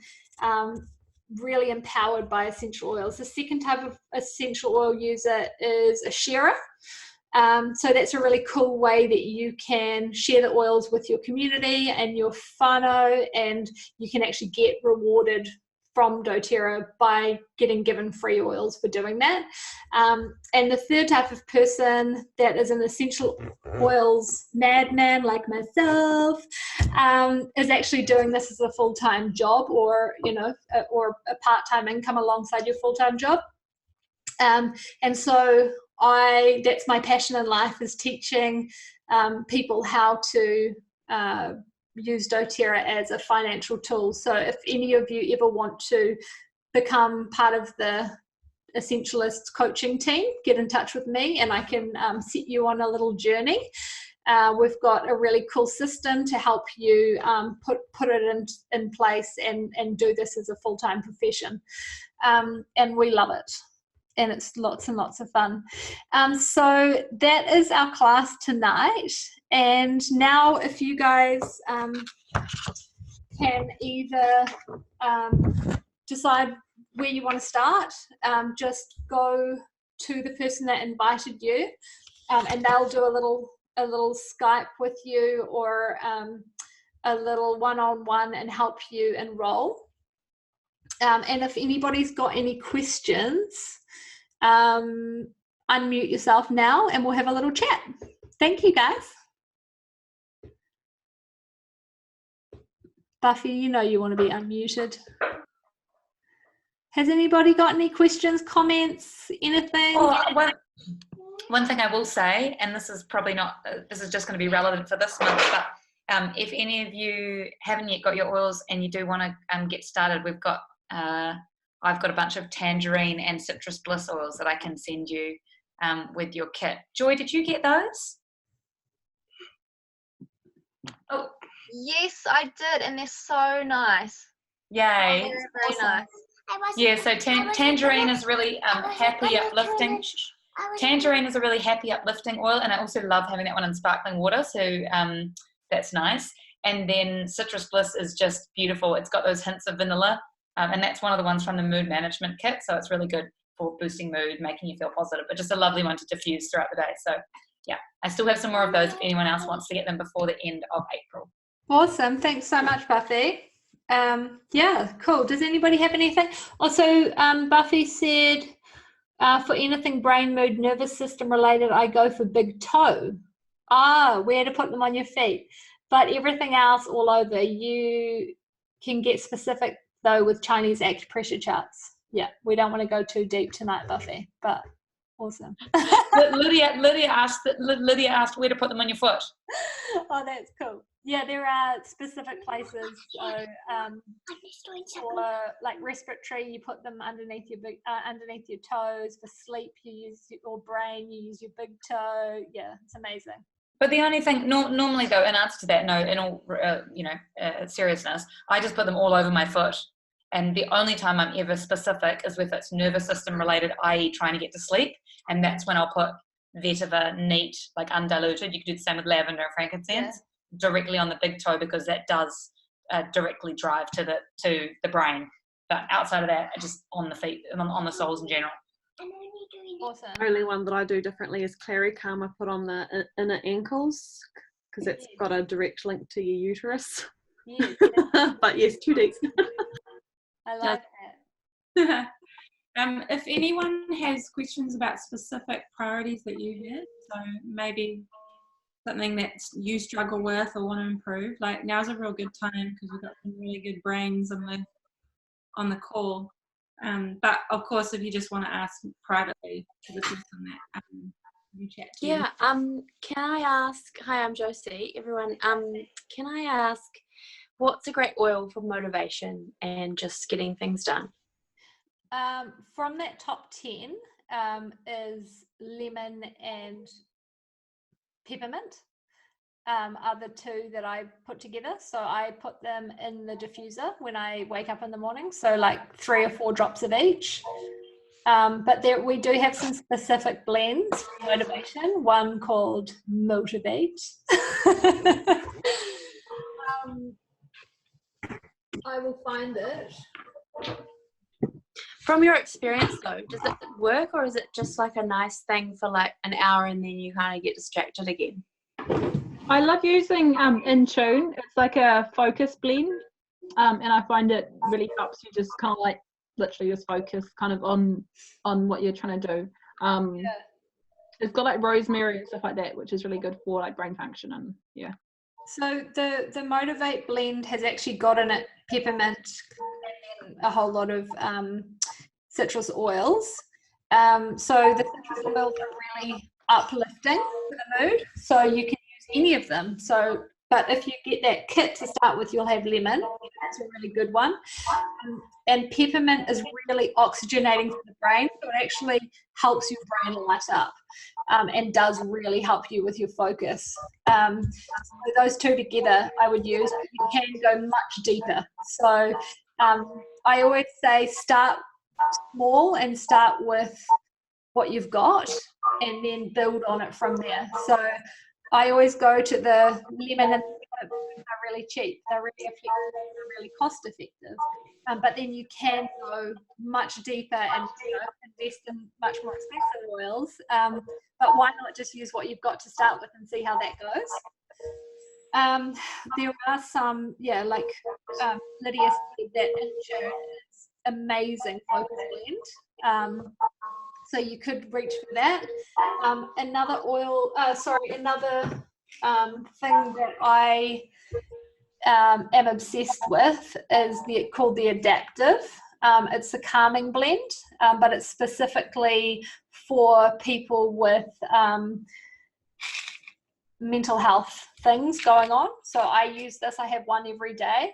really empowered by essential oils. The second type of essential oil user is a sharer. So that's a really cool way that you can share the oils with your community and your whānau, and you can actually get rewarded from Doterra by getting given free oils for doing that. And the third type of person that is an essential oils madman like myself is actually doing this as a full-time job, or or a part-time income alongside your full-time job. And so that's my passion in life, is teaching people how to use Doterra as a financial tool. So if any of you ever want to become part of the Essentialists coaching team, get in touch with me and I can set you on a little journey. We've got a really cool system to help you put it in place and do this as a full-time profession. And we love it. And it's lots and lots of fun. So that is our class tonight. And now if you guys can either decide where you want to start, just go to the person that invited you, and they'll do a little Skype with you, or a little one-on-one, and help you enroll. And if anybody's got any questions, unmute yourself now and we'll have a little chat. Thank you, guys. Buffy, you want to be unmuted. Has anybody got any questions, comments, anything? One thing I will say, and this is probably not, this is just going to be relevant for this month, but if any of you haven't yet got your oils and you do want to get started, we've got I've got a bunch of tangerine and citrus bliss oils that I can send you with your kit. Joy, did you get those? Oh. Yes, I did, and they're so nice. Yay. Oh, they're very nice. Yeah, so tangerine is really happy, uplifting. Tangerine is a really happy, uplifting oil, and I also love having that one in sparkling water, so that's nice. And then citrus bliss is just beautiful. It's got those hints of vanilla, and that's one of the ones from the mood management kit, so it's really good for boosting mood, making you feel positive, but just a lovely one to diffuse throughout the day. So yeah, I still have some more of those if anyone else wants to get them before the end of April. Awesome. Thanks so much, Buffy. Yeah, cool. Does anybody have anything? Also, Buffy said, for anything brain, mood, nervous system related, I go for big toe. Where to put them on your feet. But everything else all over, you can get specific, though, with Chinese acupressure charts. Yeah, we don't want to go too deep tonight, Buffy, but awesome. Lydia asked where to put them on your foot. Oh, that's cool. Yeah, there are specific places. So, for like respiratory, you put them underneath your toes. For sleep, you use your brain, you use your big toe. Yeah, it's amazing. But the only thing, normally though, in answer to that, no, in all, seriousness, I just put them all over my foot. And the only time I'm ever specific is if it's nervous system related, i.e. trying to get to sleep. And that's when I'll put vetiver, neat, like undiluted. You could do the same with lavender and frankincense directly on the big toe, because that does directly drive to the brain. But outside of that, just on the feet, on the soles in general. Awesome. The only one that I do differently is clary calm. I put on the inner ankles because it's got a direct link to your uterus. Yes. But yes, 2 days. I like that. If anyone has questions about specific priorities that you had, so maybe something that you struggle with or want to improve, like now's a real good time because we've got some really good brains on the call. But of course, if you just want to ask privately to the person that you chat to. Yeah. Can I ask? Hi, I'm Josie. Everyone. Can I ask, what's a great oil for motivation and just getting things done? From that top 10 is lemon and peppermint. Are the two that I put together. So I put them in the diffuser when I wake up in the morning. So like 3 or 4 drops of each. But there we do have some specific blends for motivation. One called Motivate. I will find it. From your experience though, does it work, or is it just like a nice thing for like an hour and then you kind of get distracted again? I love using In Tune. It's like a focus blend, and I find it really helps you just kind of like literally just focus kind of on what you're trying to do. It's got like rosemary and stuff like that, which is really good for like brain function and So the Motivate blend has actually got in it peppermint and a whole lot of citrus oils. So the citrus oils are really uplifting for the mood. So you can use any of them. So, but if you get that kit to start with, you'll have lemon. That's a really good one. And peppermint is really oxygenating for the brain. So it actually helps your brain light up. And does really help you with your focus. So those two together I would use, but you can go much deeper. So I always say start small and start with what you've got and then build on it from there. So I always go to the lemon and they're really cheap, they're really effective, they're really cost effective. But then you can go much deeper and invest in much more expensive oils. But why not just use what you've got to start with and see how that goes? There are some, like Lydia said, that In Tune is amazing focus blend. So you could reach for that. Another thing that I am obsessed with is called the Adaptive. It's a calming blend, but it's specifically for people with mental health things going on. So I use this. I have one every day,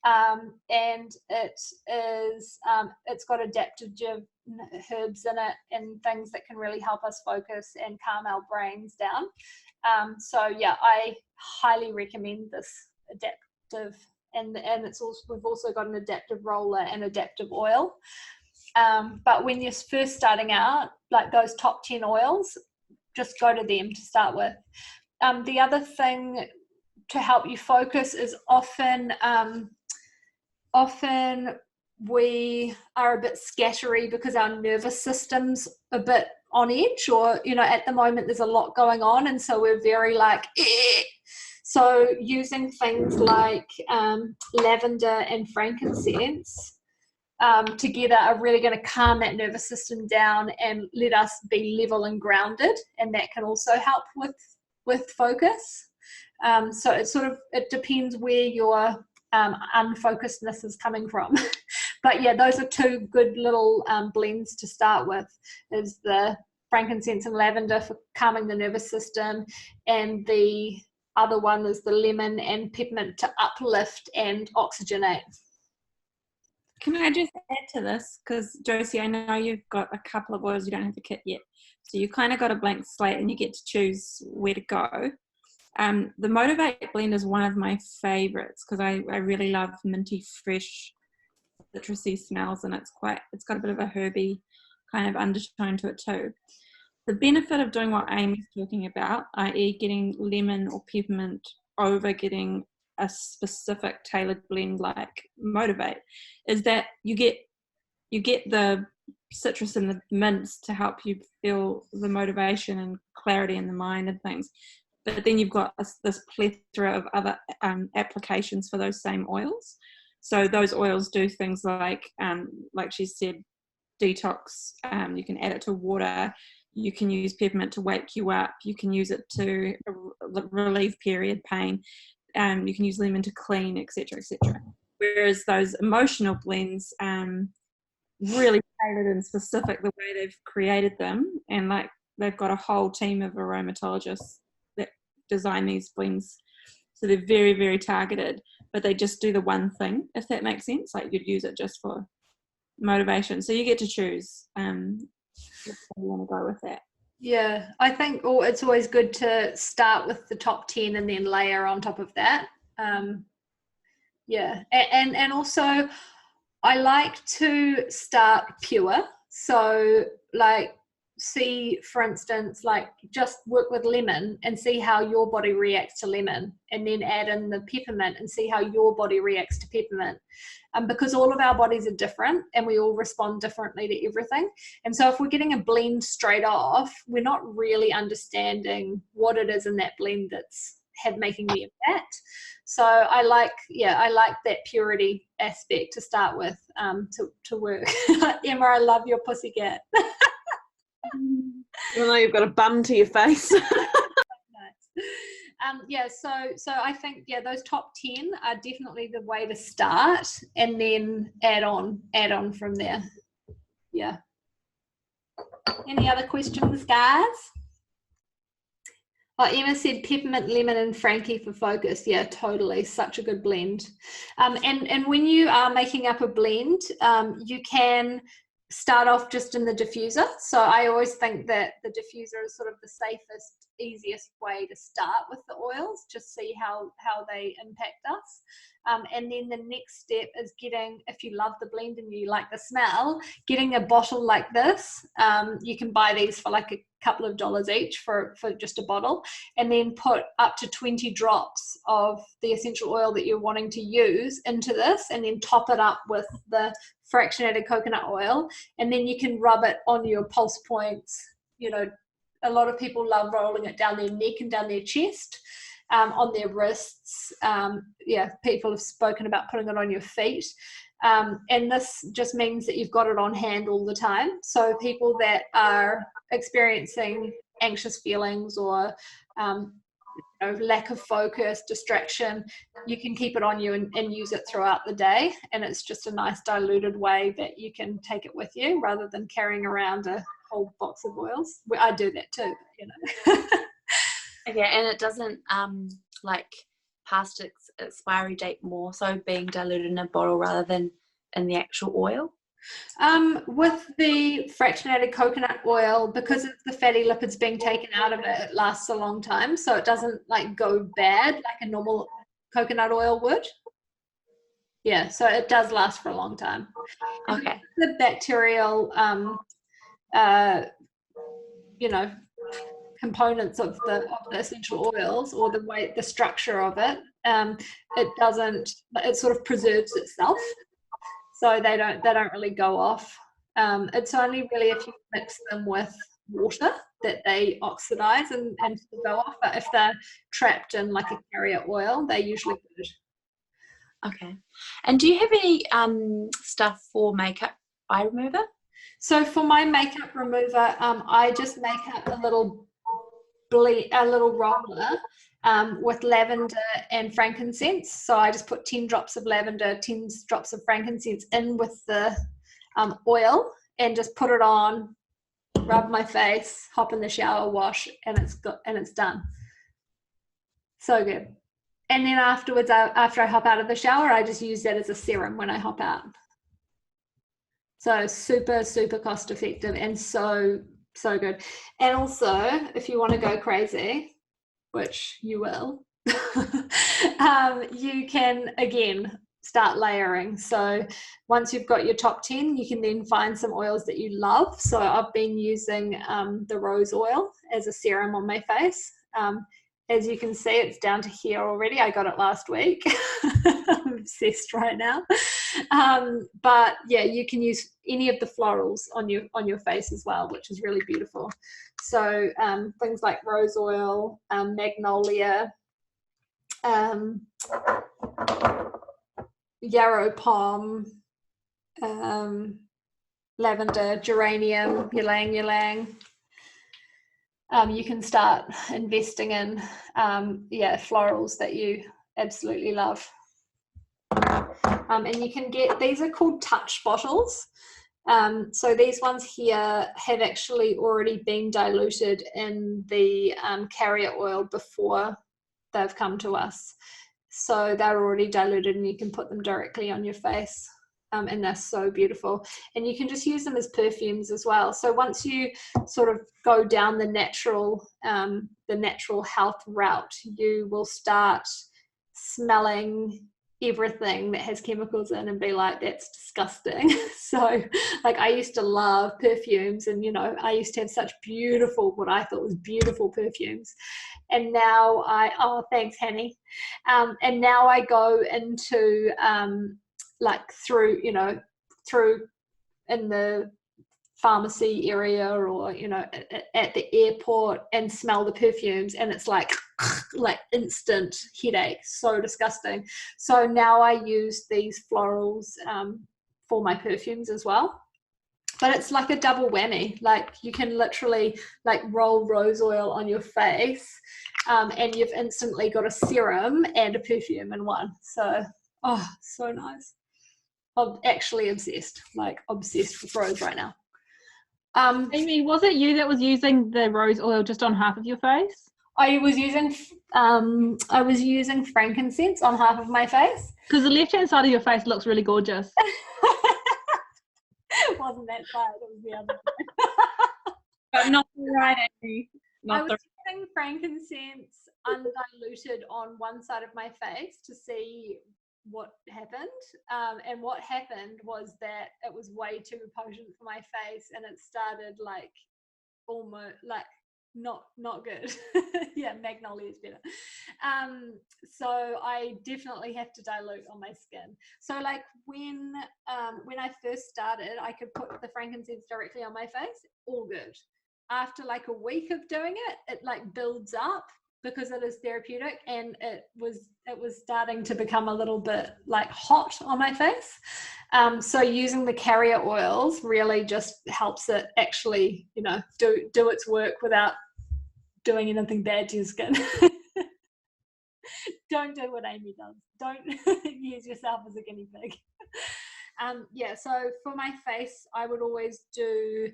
and it's got adaptogen herbs in it and things that can really help us focus and calm our brains down. I highly recommend this Adaptive. And it's also, we've also got an adaptive roller and adaptive oil. But when you're first starting out, like those top 10 oils, just go to them to start with. The other thing to help you focus is often we are a bit scattery because our nervous system's a bit on edge, or at the moment there's a lot going on, and so we're very like So using things like lavender and frankincense together are really going to calm that nervous system down and let us be level and grounded, and that can also help with focus. So it depends where your unfocusedness is coming from. But yeah, those are two good little blends to start with, is the frankincense and lavender for calming the nervous system, and the other one is the lemon and peppermint to uplift and oxygenate. Can I just add to this? Because Josie, I know you've got a couple of oils, you don't have the kit yet. So you kind of got a blank slate and you get to choose where to go. The Motivate blend is one of my favorites because I really love minty, fresh, citrusy smells, and it's got a bit of a herby kind of undertone to it too. The benefit of doing what Amy's talking about, i.e. getting lemon or peppermint over getting a specific tailored blend like Motivate, is that you get the citrus and the mints to help you feel the motivation and clarity in the mind and things. But then you've got this plethora of other applications for those same oils. So those oils do things like she said, detox. You can add it to water. You can use peppermint to wake you up. You can use it to relieve period pain. You can use lemon to clean, etc., etc. Whereas those emotional blends, really tailored and specific the way they've created them, and like they've got a whole team of aromatologists that design these blends, so they're very, very targeted, but they just do the one thing, if that makes sense. Like you'd use it just for motivation, so you get to choose if you want to go with that. Yeah, I think it's always good to start with the top 10 and then layer on top of that. Yeah, and also I like to start pure. So like see, for instance, like just work with lemon and see how your body reacts to lemon, and then add in the peppermint and see how your body reacts to peppermint. Because all of our bodies are different and we all respond differently to everything. And so if we're getting a blend straight off, we're not really understanding what it is in that blend that's making the impact. So I like that purity aspect to start with, to work. Emma, I love your pussycat. Even though you've got a bum to your face. Nice. So I think those top 10 are definitely the way to start, and then add on from there. Yeah. Any other questions, guys? Oh, Emma said peppermint, lemon, and Frankie for focus. Yeah, totally. Such a good blend. And when you are making up a blend, you can start off just in the diffuser. So I always think that the diffuser is sort of the safest, easiest way to start with the oils, just see how they impact us. And then the next step is getting, if you love the blend and you like the smell, getting a bottle like this. You can buy these for like a couple of dollars each for just a bottle, and then put up to 20 drops of the essential oil that you're wanting to use into this, and then top it up with the fractionated coconut oil, and then you can rub it on your pulse points. You know, a lot of people love rolling it down their neck and down their chest, on their wrists. People have spoken about putting it on your feet. And this just means that you've got it on hand all the time. So people that are experiencing anxious feelings or lack of focus, distraction, you can keep it on you and use it throughout the day. And it's just a nice diluted way that you can take it with you rather than carrying around a whole box of oils. I do that too, Okay, and it doesn't past its expiry date, more so being diluted in a bottle rather than in the actual oil? With the fractionated coconut oil, because it's the fatty lipids being taken out of it, it lasts a long time, so it doesn't go bad like a normal coconut oil would. Yeah, so it does last for a long time. Okay. The bacterial components of the essential oils, or the structure of it, it sort of preserves itself, so they don't really go off. It's only really if you mix them with water that they oxidize and go off, but if they're trapped in like a carrier oil, they're usually good. Okay. And do you have any stuff for makeup eye remover? So for my makeup remover, I just make up a little roller with lavender and frankincense. So I just put 10 drops of lavender, 10 drops of frankincense in with the oil, and just put it on, rub my face, hop in the shower, wash, and it's done. So good. And then afterwards, after I hop out of the shower, I just use that as a serum when I hop out. So super, super cost effective and so good. And also, if you want to go crazy, which you will, you can again start layering. So once you've got your top 10, you can then find some oils that you love. So I've been using the rose oil as a serum on my face. As you can see, it's down to here already. I got it last week. I'm obsessed right now. But yeah, you can use any of the florals on your face as well, which is really beautiful. So things like rose oil, magnolia, yarrow palm, lavender, geranium, ylang ylang. You can start investing in florals that you absolutely love. And you can get, these are called touch bottles. So these ones here have actually already been diluted in the carrier oil before they've come to us. So they're already diluted and you can put them directly on your face. And they're so beautiful. And you can just use them as perfumes as well. So once you sort of go down the natural health route, you will start smelling everything that has chemicals in and be like, that's disgusting. So like I used to love perfumes, and you know, I used to have such beautiful, what I thought was beautiful perfumes. And now thanks Hanny. And now I go into like through in the pharmacy area, or you know, at the airport, and smell the perfumes, and it's like instant headache, so disgusting. So now I use these florals for my perfumes as well. But it's like a double whammy. Like you can literally like roll rose oil on your face, and you've instantly got a serum and a perfume in one. So so nice. I'm actually obsessed with rose right now. Amy, was it you that was using the rose oil just on half of your face? I was using frankincense on half of my face. Because the left-hand side of your face looks really gorgeous. It wasn't that side, it was the other side. But not the right, Amy. I was using frankincense undiluted on one side of my face to see what happened, and what happened was that it was way too potent for my face, and it started like almost like not good. Yeah, magnolia is better. So I definitely have to dilute on my skin. So like when I first started, I could put the frankincense directly on my face, all good. After like a week of doing it, it like builds up because it is therapeutic, and it was starting to become a little bit like hot on my face. So using the carrier oils really just helps it actually, you know, do its work without doing anything bad to your skin. Don't do what Amy does. Don't use yourself as a guinea pig. So for my face, I would always do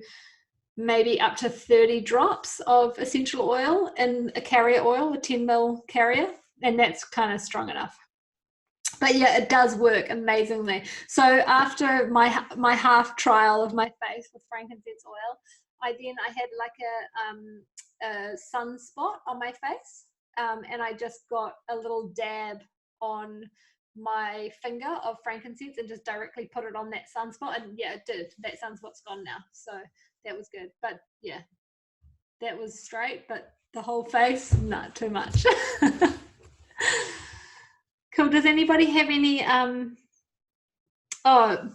maybe up to 30 drops of essential oil in a carrier oil, a 10 ml carrier, and that's kind of strong enough. But yeah, it does work amazingly. So after my half trial of my face with frankincense oil, I had like a sunspot on my face, and I just got a little dab on my finger of frankincense and just directly put it on that sunspot, and yeah, it did. That sunspot's gone now, so that was good. But yeah, that was straight, but the whole face, not too much. Cool. Does anybody have any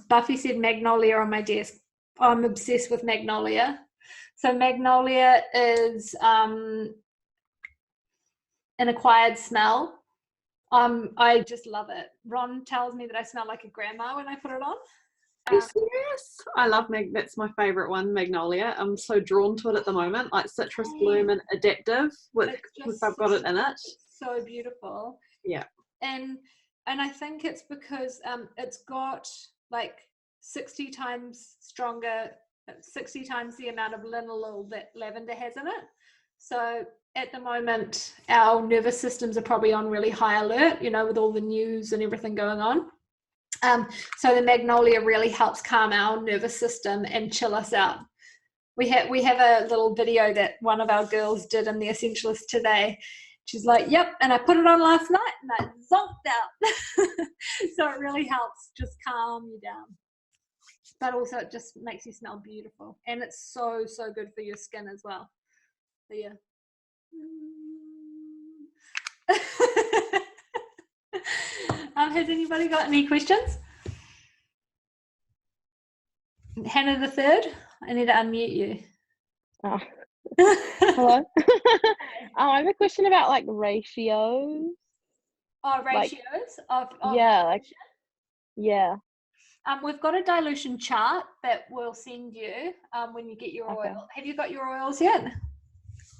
Buffy said magnolia on my desk. I'm obsessed with magnolia. So magnolia is an acquired smell. I just love it. Ron tells me that I smell like a grandma when I put it on. Are you serious? I love that's my favorite one, magnolia. I'm so drawn to it at the moment, like citrus bloom and adaptive with I've got it in it. So beautiful. Yeah. And I think it's because it's got like 60 times stronger, 60 times the amount of linalool that lavender has in it. So at the moment, our nervous systems are probably on really high alert, you know, with all the news and everything going on. So the magnolia really helps calm our nervous system and chill us out. We have a little video that one of our girls did in the Essentialist today, She's like, yep, and I put it on last night and I zonked out. So it really helps just calm you down. But also it just makes you smell beautiful. And it's so, so good for your skin as well. So yeah. Has anybody got any questions? Hannah the third, I need to unmute you. Oh. Hello. I have a question about like ratios. Oh, ratios of yeah, like yeah. We've got a dilution chart that we'll send you when you get your oil. Have you got your oils yet?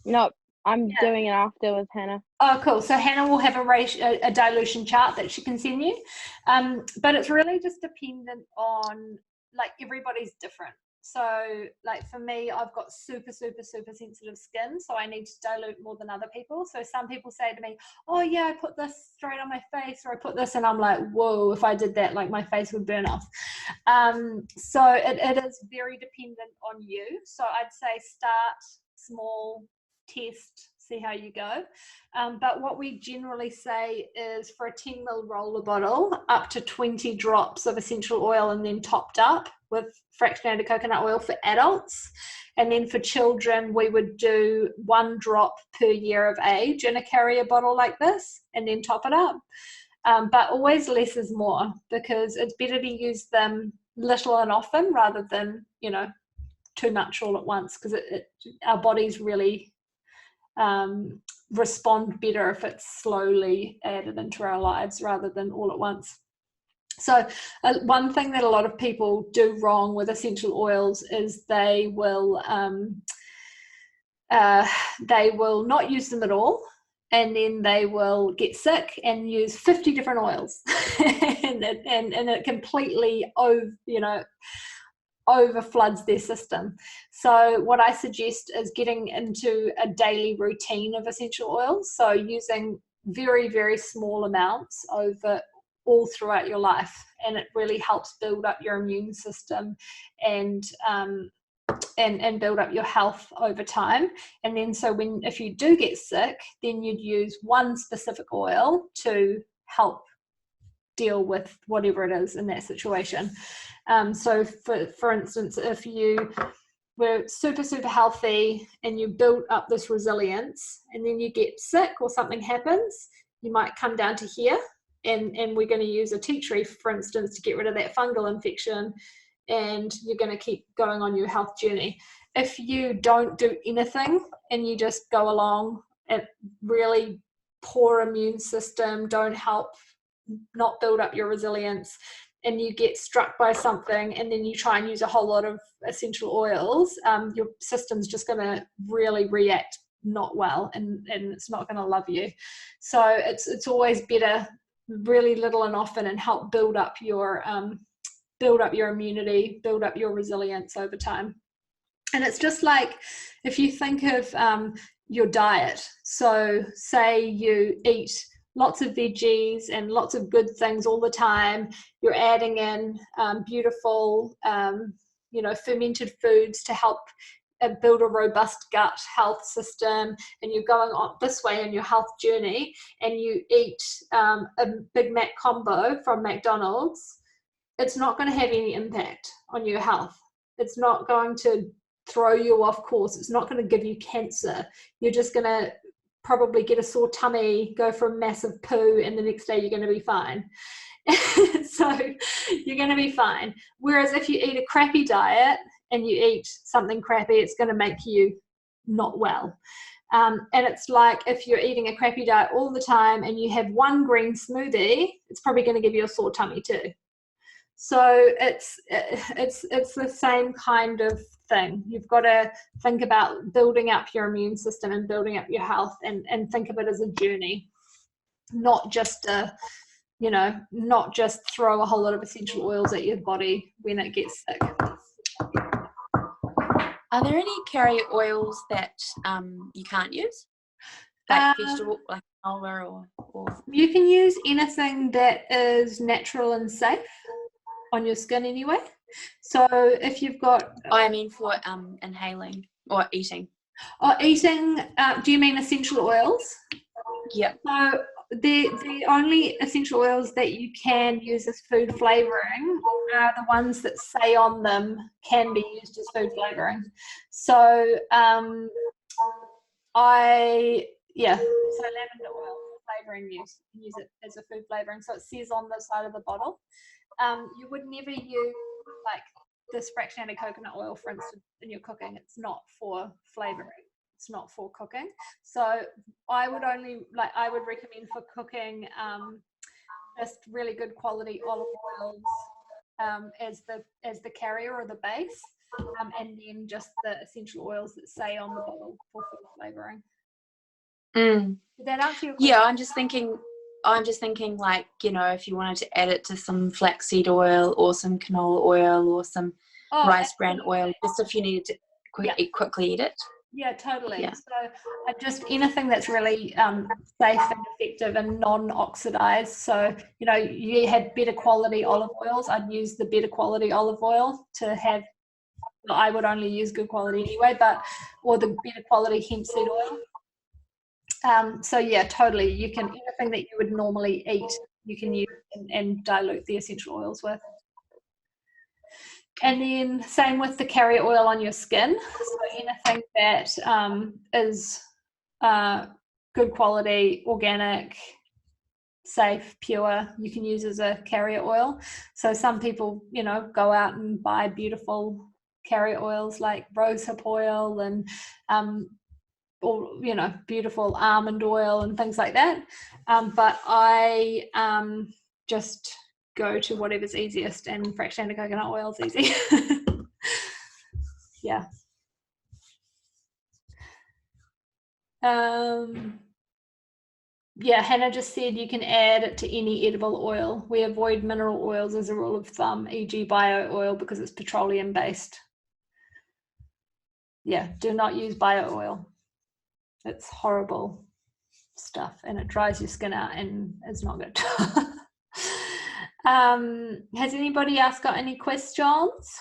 No, I'm doing it after with Hannah. Oh, cool. So Hannah will have a dilution chart that she can send you. But it's really just dependent on, like, everybody's different. So, like, for me, I've got super, super, super sensitive skin, so I need to dilute more than other people. So some people say to me, oh, yeah, I put this straight on my face, or I put this, and I'm like, whoa, if I did that, like, my face would burn off. So it is very dependent on you. So I'd say start small, test, see how you go. But what we generally say is for a 10 ml roller bottle, up to 20 drops of essential oil and then topped up with fractionated coconut oil for adults. And then for children, we would do 1 drop per year of age in a carrier bottle like this and then top it up. But always less is more, because it's better to use them little and often rather than, you know, too much all at once, because our bodies really respond better if it's slowly added into our lives rather than all at once. So one thing that a lot of people do wrong with essential oils is they will not use them at all, and then they will get sick and use 50 different oils and it completely overfloods their system. So what I suggest is getting into a daily routine of essential oils, so using very, very small amounts over all throughout your life, and it really helps build up your immune system and build up your health over time. And then so if you do get sick, then you'd use one specific oil to help deal with whatever it is in that situation. So for instance, if you were super, super healthy and you build up this resilience and then you get sick or something happens, you might come down to here and we're going to use a tea tree, for instance, to get rid of that fungal infection, and you're going to keep going on your health journey. If you don't do anything and you just go along at really poor immune system, don't help, not build up your resilience, and you get struck by something and then you try and use a whole lot of essential oils, your system's just going to really react not well, and it's not going to love you. So it's always better really little and often, and help build up your immunity, build up your resilience over time. And it's just like if you think of your diet. So say you eat lots of veggies and lots of good things all the time, you're adding in beautiful fermented foods to help build a robust gut health system, and you're going on this way in your health journey, and you eat a Big Mac combo from McDonald's, it's not going to have any impact on your health. It's not going to throw you off course. It's not going to give you cancer. You're just going to probably get a sore tummy, go for a massive poo, and the next day you're going to be fine. So you're going to be fine. Whereas if you eat a crappy diet and you eat something crappy, it's going to make you not well. And it's like if you're eating a crappy diet all the time and you have one green smoothie, it's probably going to give you a sore tummy too. So it's the same kind of thing. You've got to think about building up your immune system and building up your health, and think of it as a journey, not just throw a whole lot of essential oils at your body when it gets sick. Are there any carrier oils that you can't use? Like vegetable, like canola or... You can use anything that is natural and safe on your skin anyway. So if you've got... I mean for inhaling or eating. Or eating, do you mean essential oils? Yeah. So the only essential oils that you can use as food flavoring are the ones that say on them can be used as food flavoring. So so lavender oil flavoring use. You can use it as a food flavoring. So it says on the side of the bottle. You would never use like this fractionated coconut oil, for instance, in your cooking. It's not for flavoring. It's not for cooking. So I would recommend for cooking just really good quality olive oils as the carrier or the base, and then just the essential oils that say on the bottle for food flavoring. Did that answer your question? Yeah, I'm just thinking like, you know, if you wanted to add it to some flaxseed oil or some canola oil or some rice bran oil, just if you needed to quickly eat it. Yeah, totally. Yeah. So just anything that's really safe and effective and non-oxidized. So, you know, you had better quality olive oils. I'd use the better quality olive oil to have, well, I would only use good quality anyway, or the better quality hemp seed oil. So yeah, totally. You can, anything that you would normally eat, you can use and dilute the essential oils with. And then same with the carrier oil on your skin. So anything that is good quality, organic, safe, pure, you can use as a carrier oil. So some people, you know, go out and buy beautiful carrier oils like rosehip oil and or, you know, beautiful almond oil and things like that. But I just go to whatever's easiest, and fractionated coconut oil is easy. Yeah. Yeah, Hannah just said you can add it to any edible oil. We avoid mineral oils as a rule of thumb, e.g. bio oil, because it's petroleum based. Yeah, do not use bio oil. It's horrible stuff and it dries your skin out and it's not good. Has anybody else got any questions?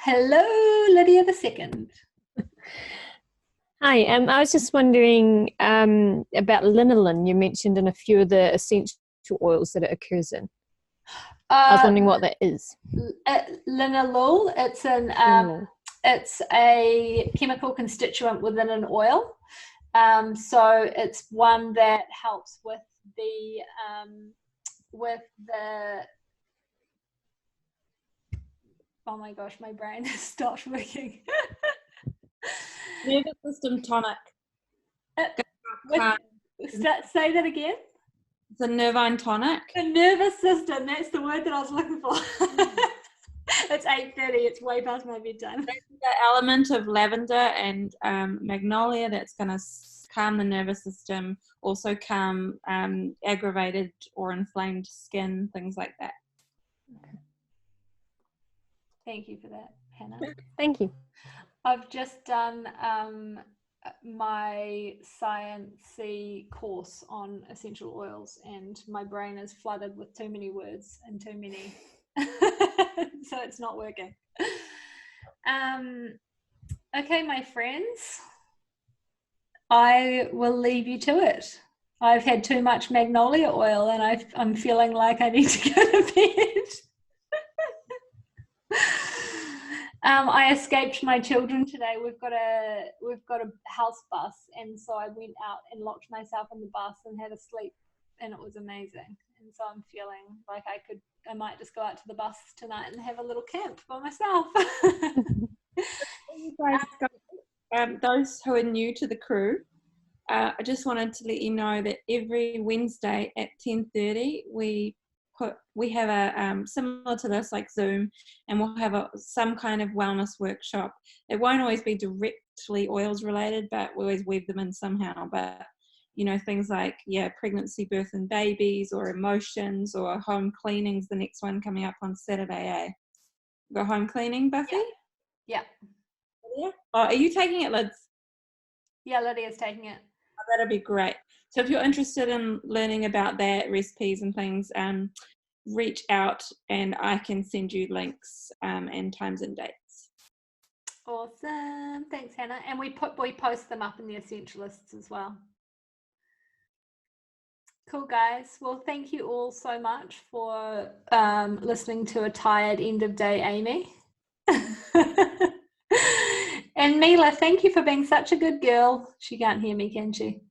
Hello, Lydia the second. Hi, I was just wondering about linolene. You mentioned in a few of the essential oils that it occurs in. I was wondering what that is. Linalool, it's a chemical constituent within an oil. So it's one that helps with the oh my gosh, my brain has stopped working. Nervous system tonic. Say that again. It's a nervine tonic. The nervous system, that's the word that I was looking for. It's 8:30, it's way past my bedtime. That's the element of lavender and magnolia that's going to calm the nervous system, also calm aggravated or inflamed skin, things like that. Okay. Thank you for that, Hannah. Thank you. I've just done my sciencey course on essential oils and my brain is flooded with too many words and too many so it's not working. Okay, my friends, I will leave you to it. I've had too much magnolia oil and I'm feeling like I need to go to bed. I escaped my children today. We've got a house bus, and so I went out and locked myself in the bus and had a sleep, and it was amazing. And so I'm feeling like I might just go out to the bus tonight and have a little camp by myself. Those who are new to the crew, I just wanted to let you know that every Wednesday at 10:30 we have a similar to this, like Zoom, and we'll have some kind of wellness workshop. It won't always be directly oils related, but we always weave them in somehow. But you know, things like pregnancy, birth and babies, or emotions, or home cleaning's the next one coming up on Saturday. Got home cleaning, Buffy? Yeah. Oh, are you taking it, Lids? Yeah, Lydia's taking it. Oh, that'd be great. So if you're interested in learning about that, recipes and things, reach out and I can send you links and times and dates. Awesome. Thanks, Hannah. And we post them up in the Essentialists as well. Cool, guys. Well, thank you all so much for listening to a tired end of day Amy. And Mila, thank you for being such a good girl. She can't hear me, can she?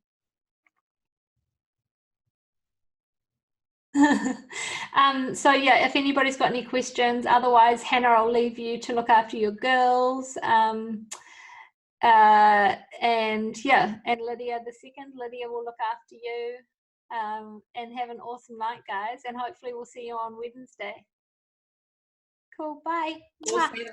So yeah, if anybody's got any questions, otherwise Hannah, I'll leave you to look after your girls. And yeah, and Lydia Lydia will look after you. And have an awesome night, guys, and hopefully we'll see you on Wednesday. Cool, bye. We'll see you